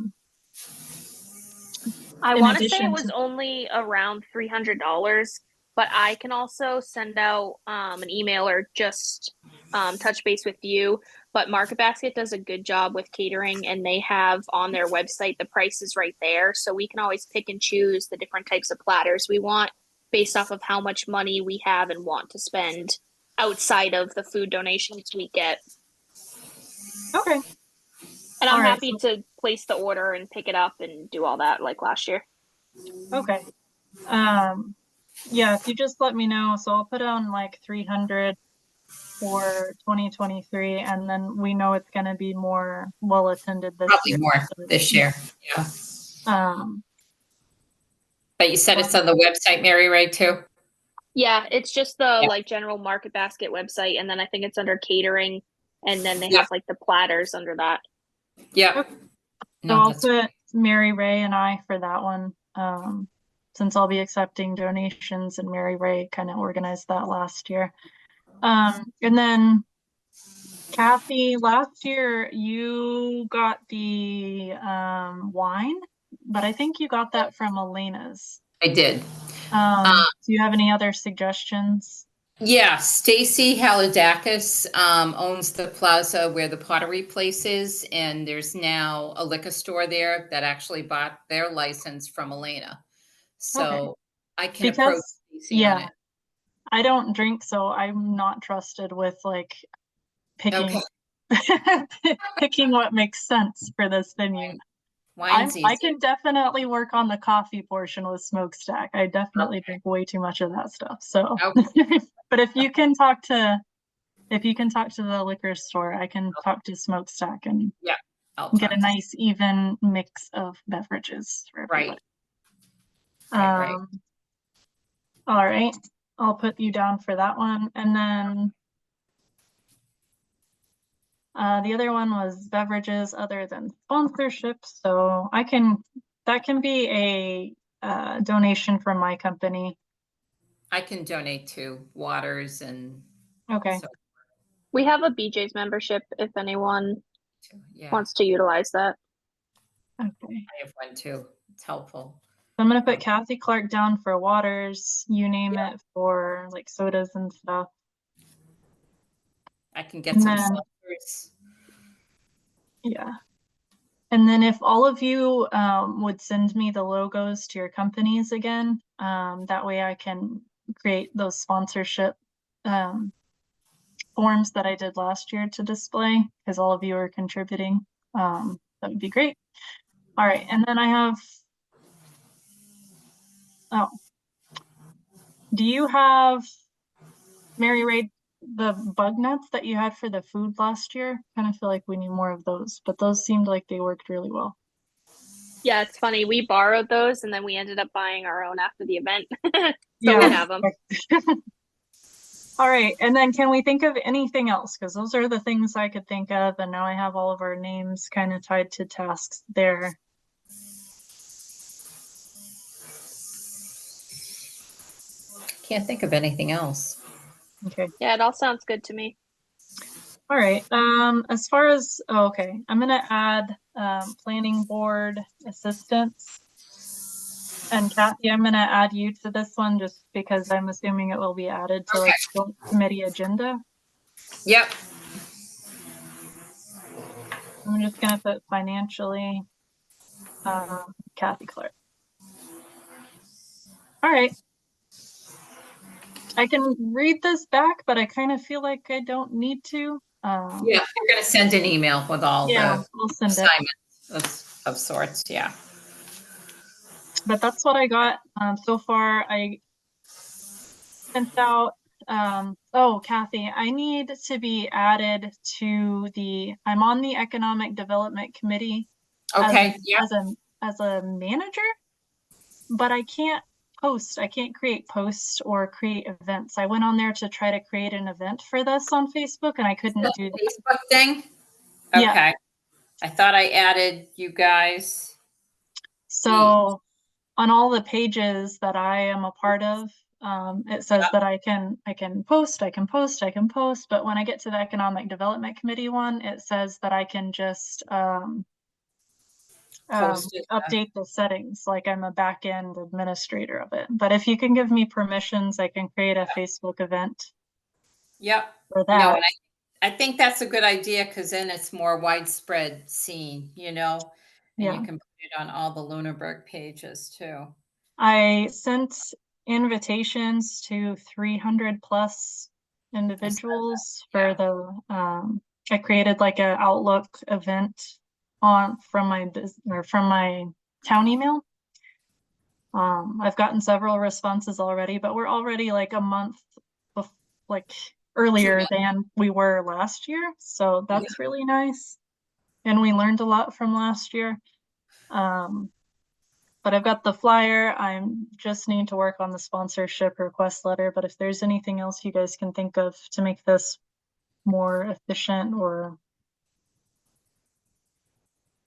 in want to say addition it was to- only around $300, but I can also send out an email or just touch base with you. But Market Basket does a good job with catering, and they have on their website the prices right there. So we can always pick and choose the different types of platters we want based off of how much money we have and want to spend outside of the food donations we get. Okay. And I'm All right, happy to place the order and pick it up and do all that like last year. Okay. Yeah, if you just let me know, so I'll put on like 300 for 2023, and then we know it's going to be more well attended this Probably year. more this year. Yeah. But you said it's on the website, Mary Ray, too? Yeah, it's just the Yeah. like general Market Basket website, and then I think it's under catering, and then they Yeah. have like the platters under that. Yeah. So No, I'll that's put Mary Ray and I for that one, since I'll be accepting donations, and Mary Ray kind of organized that last year. And then Kathy, last year you got the wine, but I think you got that from Elena's. I did. Do you have any other suggestions? Yeah, Stacy Halidakis owns the plaza where the pottery place is, and there's now a liquor store there that actually bought their license from Elena. So Okay. I can approach Because, Stacy on yeah, it. I don't drink, so I'm not trusted with like picking picking what makes sense for this venue. Wine's I easy. can definitely work on the coffee portion with Smokestack. I definitely drink way too much of that stuff. So, but if you can talk to the liquor store, I can talk to Smokestack and I'll get talk a to- nice even mix of beverages for Right. everybody. Right. All right, I'll put you down for that one. And then the other one was beverages other than sponsorship. So that can be a donation from my company. I can donate to Waters and Okay. so, We have a BJ's membership if anyone yeah, wants to utilize that. Okay. I have one too. It's helpful. I'm gonna put Kathy Clark down for Waters, you name it, for like sodas and stuff. I can get And some then- seltzers. Yeah. And then if all of you would send me the logos to your companies again, that way I can create those sponsorship forms that I did last year to display, because all of you are contributing. That would be great. All right, and then I have, do you have, Mary Ray, the bug nets that you had for the food last year? Kind of feel like we need more of those, but those seemed like they worked really well. Yeah, it's funny. We borrowed those and then we ended up buying our own after the event. So Yeah. we have them. All right, and then can we think of anything else? Because those are the things I could think of, and now I have all of our names kind of tied to tasks there. Can't think of anything else. Okay. Yeah, it all sounds good to me. All right. As far as, oh, okay, I'm gonna add planning board assistants. And Kathy, I'm gonna add you to this one just because I'm assuming it will be added to like the committee agenda. Yep. I'm just gonna put financially, Kathy Clark. All right. I can read this back, but I kind of feel like I don't need to. Yeah, you're gonna send an email with all Yeah, the I'll send it. assignments of sorts, yeah. But that's what I got so far. I sent out, oh, Kathy, I need to be added to I'm on the Economic Development Committee Okay, yeah, as a manager, but I can't post. I can't create posts or create events. I went on there to try to create an event for this on Facebook and I couldn't the do that. Facebook thing? Yeah. Okay. I thought I added you guys. So on all the pages that I am a part of, it says that I can post, but when I get to the Economic Development Committee one, it says that I can just Post it, update the settings, like I'm a back-end administrator of it. But if you can give me permissions, I can create a Facebook event Yep. for No, that. and I think that's a good idea because then it's more widespread seen, you know? And Yeah. you can put it on all the Lunenburg pages too. I sent invitations to 300 plus individuals for the, I created like a Outlook event from my town email. I've gotten several responses already, but we're already like a month like earlier than we were last year. So that's really nice. And we learned a lot from last year. But I've got the flyer. I just need to work on the sponsorship request letter. But if there's anything else you guys can think of to make this more efficient, or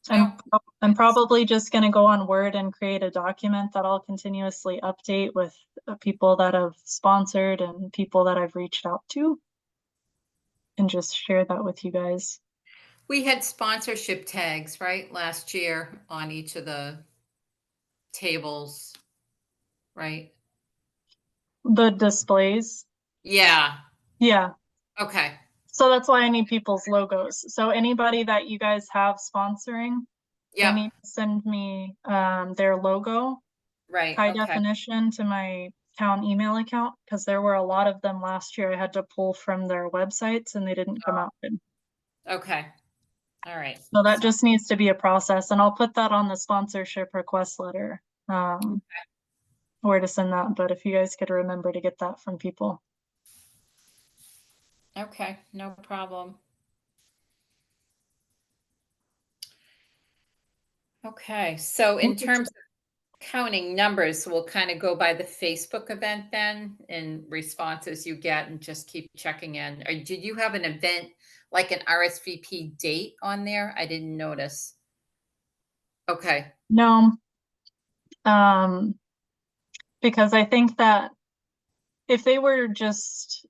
I'm probably just going to go on Word and create a document that I'll continuously update with people that have sponsored and people that I've reached out to, and just share that with you guys. We had sponsorship tags, right, last year on each of the tables, right? The displays. Yeah. Yeah. Okay. So that's why I need people's logos. So anybody that you guys have sponsoring, they Yeah. need to send me their logo, Right. high Okay. definition, to my town email account, because there were a lot of them last year I had to pull from their websites and they didn't come out good. Okay. All right. So that just needs to be a process, and I'll put that on the sponsorship request letter, where to send that. But if you guys could remember to get that from people. Okay, no problem. Okay, so in Thank you. terms of counting numbers, we'll kind of go by the Facebook event then and responses you get and just keep checking in. Or did you have an event, like an RSVP date on there? I didn't notice. Okay, No, because I think that if they were just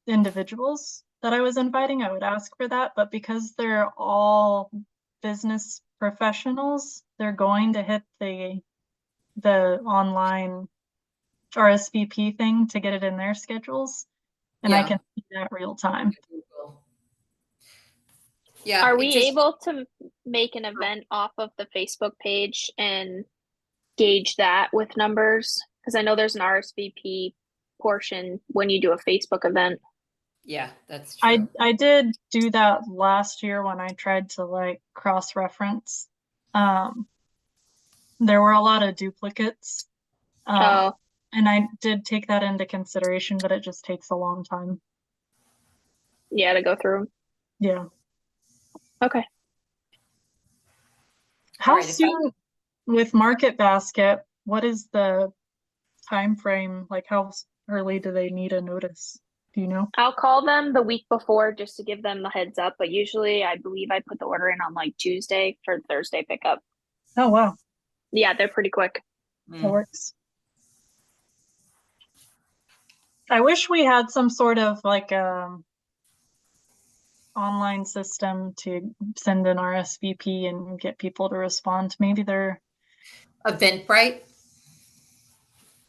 individuals that I was inviting, I would ask for that. But because they're all business professionals, they're going to hit the online RSVP thing to get it in their schedules, and I Yeah. can see that real time. Google. Yeah. Are it we just- able to make an event off of the Facebook page and gauge that with numbers? Because I know there's an RSVP portion when you do a Facebook event. Yeah, that's true. I did do that last year when I tried to like cross-reference. There were a lot of duplicates. Oh, And I did take that into consideration, but it just takes a long time. yeah, to go through. Yeah. Okay. How right, if I- soon with Market Basket, what is the time frame? Like how early do they need a notice? Do you know? I'll call them the week before just to give them the heads up, but usually I believe I put the order in on like Tuesday for Thursday pickup. Oh, wow. Yeah, they're pretty quick. That Mm. works. I wish we had some sort of like online system to send an RSVP and get people to respond. Maybe they're, Eventbrite.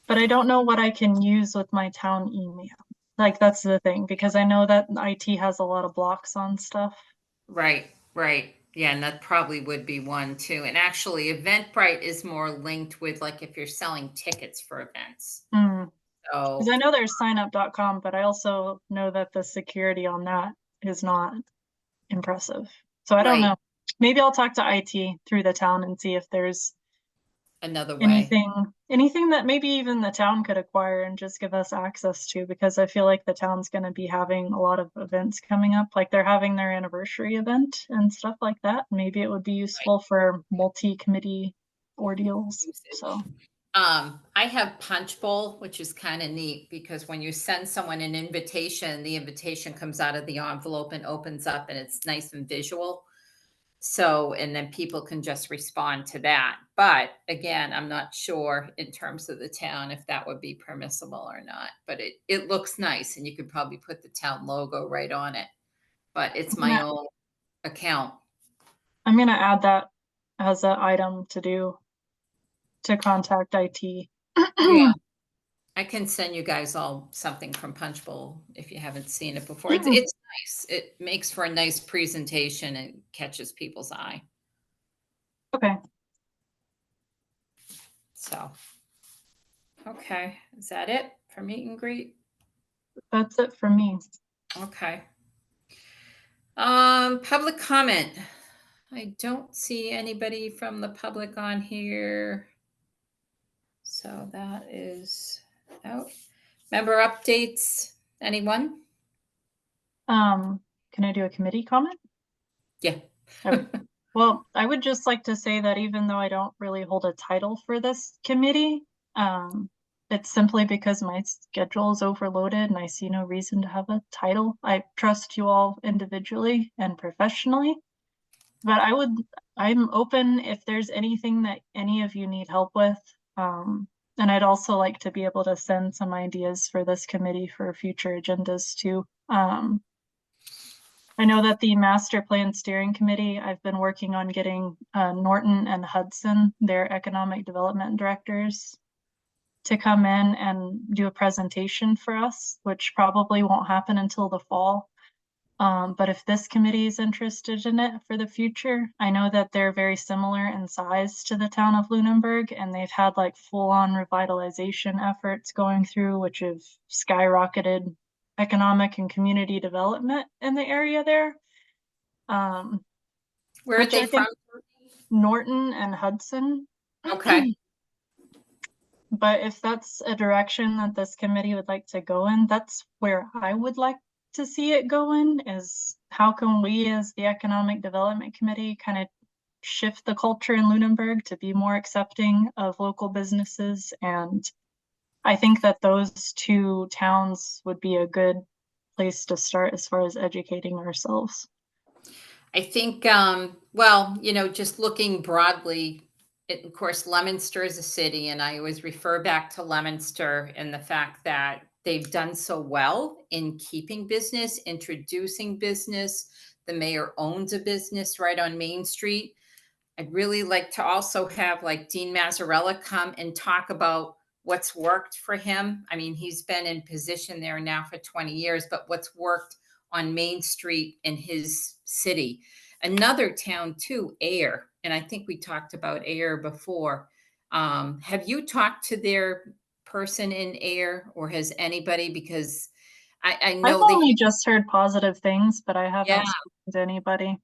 but I don't know what I can use with my town email. Like that's the thing, because I know that IT has a lot of blocks on stuff. Right, right. Yeah, and that probably would be one too. And actually, Eventbrite is more linked with like if you're selling tickets for events. Mm. So, Because I know there's signup.com, but I also know that the security on that is not impressive. So I don't Right. know. Maybe I'll talk to IT through the town and see if there's another way. anything that maybe even the town could acquire and just give us access to, because I feel like the town's going to be having a lot of events coming up. Like they're having their anniversary event and stuff like that. Maybe it would be useful for multi-committee ordeals. So I have Punchbowl, which is kind of neat because when you send someone an invitation, the invitation comes out of the envelope and opens up and it's nice and visual. So, and then people can just respond to that. But again, I'm not sure in terms of the town if that would be permissible or not. But it looks nice and you could probably put the town logo right on it. But it's my Yeah. own account. I'm going to add that as an item to do to contact IT. Yeah. I can send you guys all something from Punchbowl if you haven't seen it before. It's nice. It makes for a nice presentation and catches people's eye. Okay. So, okay, is that it for meet and greet? That's it for me. Okay. Public comment. I don't see anybody from the public on here. So that is out. Member updates, anyone? Can I do a committee comment? Yeah. Okay. Well, I would just like to say that even though I don't really hold a title for this committee, it's simply because my schedule is overloaded and I see no reason to have a title. I trust you all individually and professionally, but I'm open if there's anything that any of you need help with. And I'd also like to be able to send some ideas for this committee for future agendas too. I know that the Master Plan Steering Committee, I've been working on getting Norton and Hudson, their economic development directors, to come in and do a presentation for us, which probably won't happen until the fall. But if this committee is interested in it for the future, I know that they're very similar in size to the town of Lunenburg, and they've had like full-on revitalization efforts going through, which have skyrocketed economic and community development in the area there. Where are Which they I think- from? Norton and Hudson. Okay. But if that's a direction that this committee would like to go in, that's where I would like to see it go in, is how can we as the Economic Development Committee kind of shift the culture in Lunenburg to be more accepting of local businesses. And I think that those two towns would be a good place to start as far as educating ourselves. I think, well, just looking broadly, of course, Leominster is a city, and I always refer back to Leominster and the fact that they've done so well in keeping business, introducing business. The mayor owns a business right on Main Street. I'd really like to also have like Dean Mazzarella come and talk about what's worked for him. I mean, he's been in position there now for 20 years, but what's worked on Main Street in his city. Another town too, Ayer, and I think we talked about Ayer before. Have you talked to their person in Ayer, or has anybody? Because I I've know they, only just heard positive things, but I haven't yeah. spoken to anybody.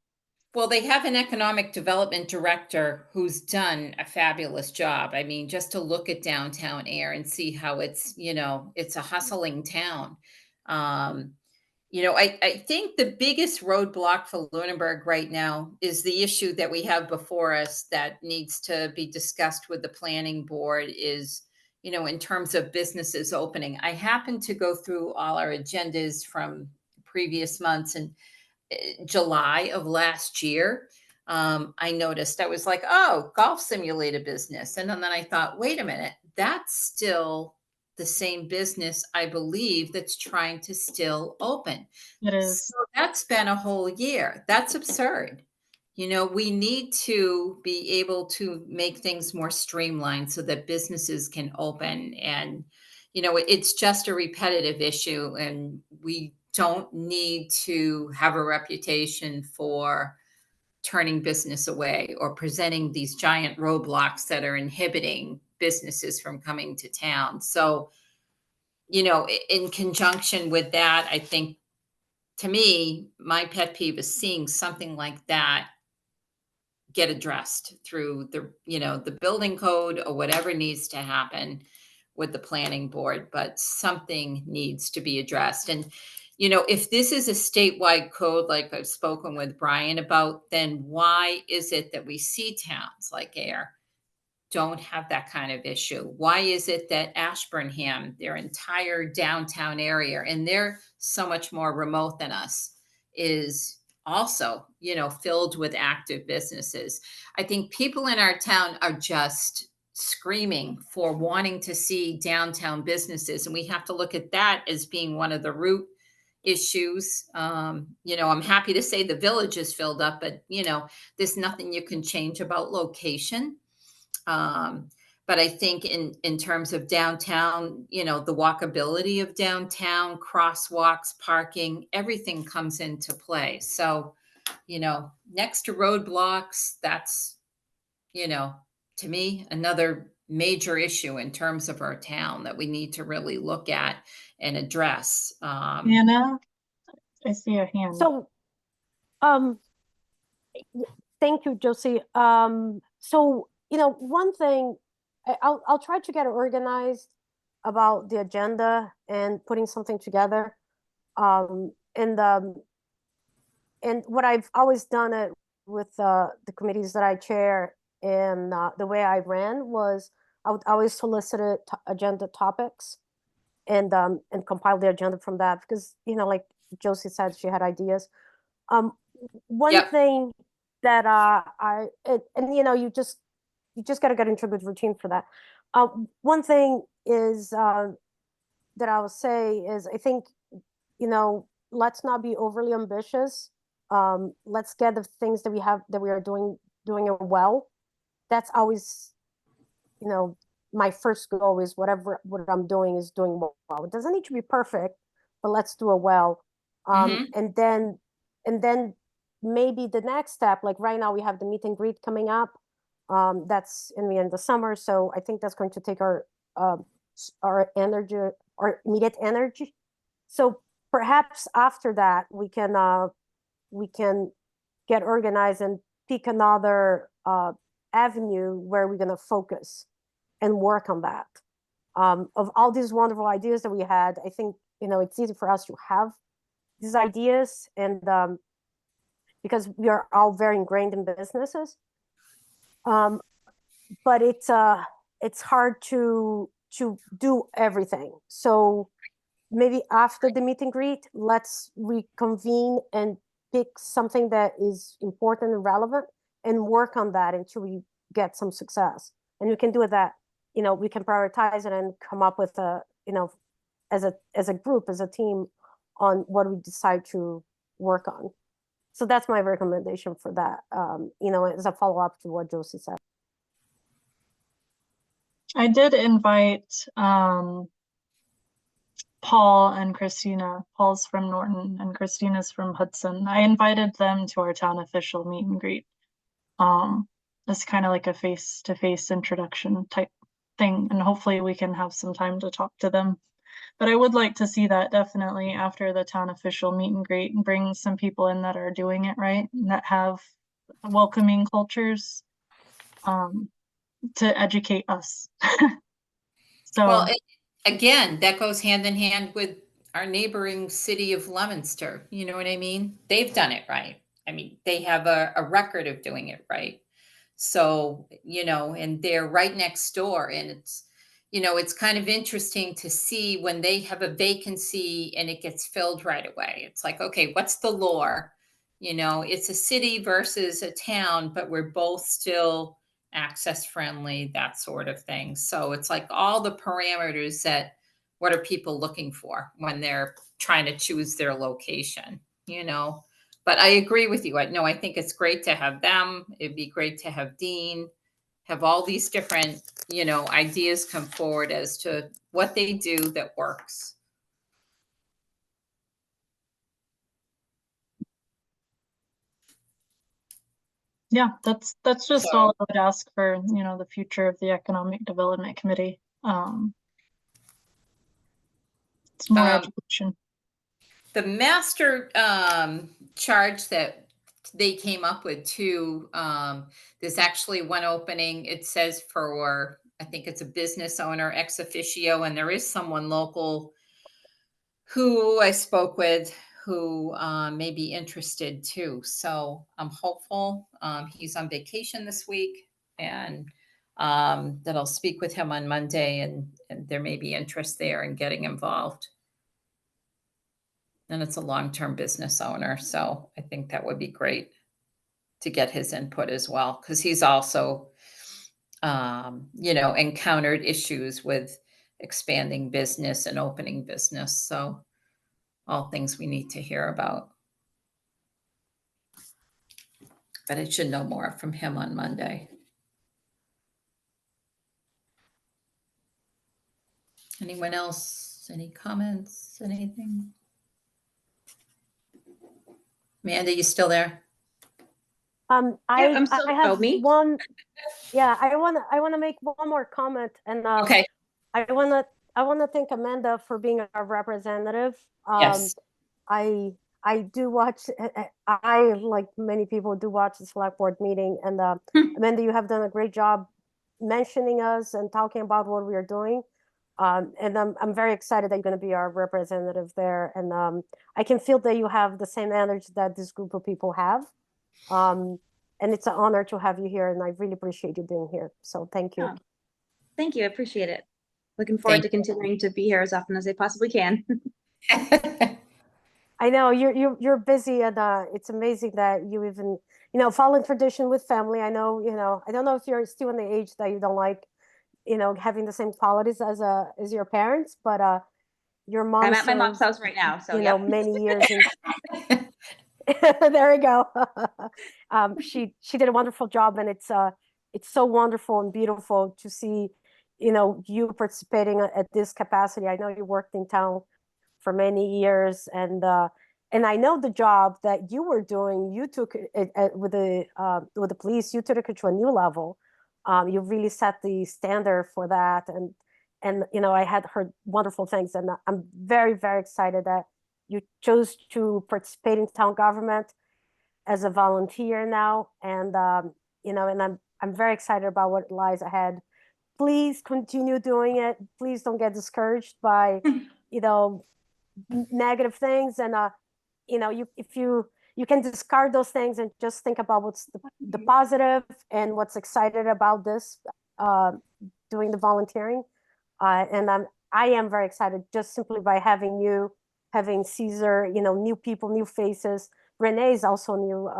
Well, they have an economic development director who's done a fabulous job. I mean, just to look at downtown Air and see how it's a hustling town. Um, I think the biggest roadblock for Lunenburg right now is the issue that we have before us that needs to be discussed with the planning board is, in terms of businesses opening. I happened to go through all our agendas from previous months, and July of last year, I noticed I was like, oh, golf simulator business. And then I thought, wait a minute, that's still the same business, I believe, that's trying to still open. It is. So that's been a whole year. That's absurd. We need to be able to make things more streamlined so that businesses can open. And, it's just a repetitive issue, and we don't need to have a reputation for turning business away or presenting these giant roadblocks that are inhibiting businesses from coming to town. So, in conjunction with that, I think, to me, my pet peeve is seeing something like that get addressed through the building code or whatever needs to happen with the planning board, but something needs to be addressed. And if this is a statewide code, like I've spoken with Brian about, then why is it that we see towns like Air don't have that kind of issue? Why is it that Ashburnham, their entire downtown area, and they're so much more remote than us, is also, filled with active businesses? I think people in our town are just screaming for wanting to see downtown businesses, and we have to look at that as being one of the root issues. I'm happy to say the village is filled up, but there's nothing you can change about location. But I think in terms of downtown, the walkability of downtown, crosswalks, parking, everything comes into play. So, next to roadblocks, that's, to me, another major issue in terms of our town that we need to really look at and address. Hannah, I see a hand. So, thank you, Josie. So, one thing, I'll try to get organized about the agenda and putting something together. And what I've always done it with the committees that I chair, and the way I ran was I would always solicit agenda topics and compile the agenda from that, because like Josie said, she had ideas. One Yep. thing that you just got to get into a good routine for that. One thing is that I will say is, I think, let's not be overly ambitious. Let's get the things that we are doing it well. That's always, my first goal is what I'm doing is doing well. It doesn't need to be perfect, but let's do it well. And then maybe the next step, like right now we have the meet and greet coming up. That's in the end of the summer. So I think that's going to take our energy, our immediate energy. So perhaps after that, we can get organized and pick another avenue where we're going to focus and work on that. Of all these wonderful ideas that we had, I think, it's easy for us to have these ideas, and because we are all very ingrained in businesses. But it's hard to do everything. So maybe after the meet and greet, let's reconvene and pick something that is important and relevant and work on that until we get some success. And we can do that, we can prioritize it and come up with a, as a group, as a team, on what we decide to work on. So that's my recommendation for that, as a follow-up to what Josie said. I did invite Paul and Christina. Paul's from Norton and Christina's from Hudson. I invited them to our town official meet and greet. It's kind of like a face-to-face introduction type thing, and hopefully we can have some time to talk to them. But I would like to see that definitely after the town official meet and greet, and bring some people in that are doing it right and that have welcoming cultures to educate us. So Well, again, that goes hand in hand with our neighboring city of Leominster. You know what I mean? They've done it right. I mean, they have a record of doing it right. So, and they're right next door. And it's kind of interesting to see when they have a vacancy and it gets filled right away. It's like, okay, what's the lore? It's a city versus a town, but we're both still access friendly, that sort of thing. So it's like all the parameters that what are people looking for when they're trying to choose their location, But I agree with you. I think it's great to have them. It'd be great to have Dean, have all these different, ideas come forward as to what they do that works. yeah, that's just So- all I would ask for, the future of the Economic Development Committee. It's more education. The master charge that they came up with too, there's actually one opening. It says for, I think it's a business owner ex officio, and there is someone local who I spoke with who may be interested too. So I'm hopeful. He's on vacation this week, and that I'll speak with him on Monday, and there may be interest there in getting involved. And it's a long-term business owner, so I think that would be great to get his input as well, because he's also, encountered issues with expanding business and opening business. So all things we need to hear about. But I should know more from him on Monday. Anyone else? Any comments? Anything? Amanda, you still there? I I'm still- I have oh, me? one. Yeah, I wanna make one more comment, and Okay. I wanna thank Amanda for being our representative. Yes. I do watch. I, like many people, do watch the select board meeting, and Amanda, you have done a great job mentioning us and talking about what we are doing. And I'm very excited that you're going to be our representative there, and I can feel that you have the same energy that this group of people have. And it's an honor to have you here, and I really appreciate you being here. So thank you. Oh, thank you. I appreciate it. Looking forward to continuing to be here as often as I possibly can. I know you're busy, and it's amazing that you even follow in tradition with family. I know I don't know if you're still in the age that you don't like having the same qualities as your parents, but your mom. I'm at my mom's house right now, so yep. Many years. There we go. She did a wonderful job, and it's so wonderful and beautiful to see you participating at this capacity. I know you worked in town for many years, and I know the job that you were doing. You took it with the police. You took it to a new level. You really set the standard for that, and I had heard wonderful things, and I'm very, very excited that you chose to participate in town government as a volunteer now, and and I'm very excited about what lies ahead. Please continue doing it. Please don't get discouraged by negative things, and if you can discard those things and just think about what's the positive and what's excited about this, doing the volunteering. And I am very excited just simply by having you, having Caesar, new people, new faces. Renee is also new.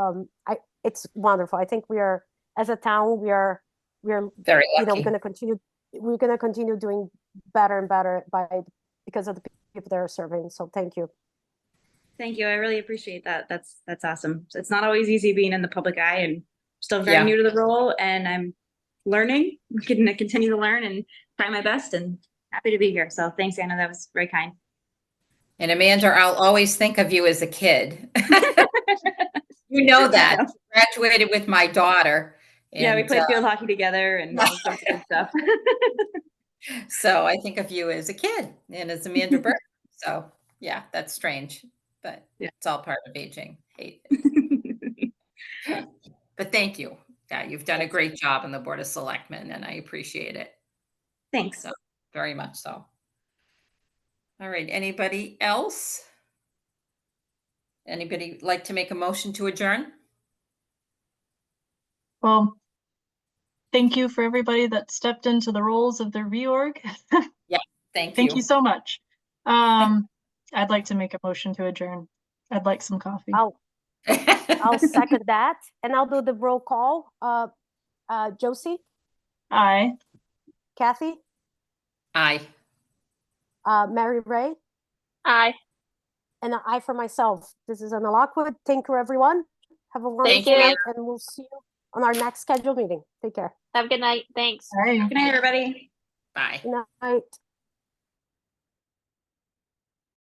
It's wonderful. I think we are, as a town, we're Very lucky. we're gonna continue doing better and better because of the people that are serving. So thank you. Thank you. I really appreciate that. That's awesome. It's not always easy being in the public eye, and still very Yeah. new to the role, and I'm learning. I'm going to continue to learn and try my best, and happy to be here. So thanks, Anna. That was very kind. And Amanda, I'll always think of you as a kid. You know that. I know. Graduated with my daughter. Yeah, we and, played field hockey together and all sorts of good stuff. So I think of you as a kid and as Amanda Burke. So yeah, that's strange, but Yeah. it's all part of aging. But thank you. Yeah, you've done a great job on the Board of Selectmen, and I appreciate it. Thanks. So very much so. All right, anybody else? Anybody like to make a motion to adjourn? Well, thank you for everybody that stepped into the roles of the reorg. Thank Thank you. you so much. I'd like to make a motion to adjourn. I'd like some coffee. I'll second that, and I'll do the roll call. Josie, Aye. Kathy, Aye. Mary Ray, Aye. and I for myself. This is Anna Lockwood. Thank you, everyone. Have a Thank wonderful you. night, and we'll see you on our next scheduled meeting. Take care. Have a good night. Thanks. Aye. Good night, everybody. Bye. Good night.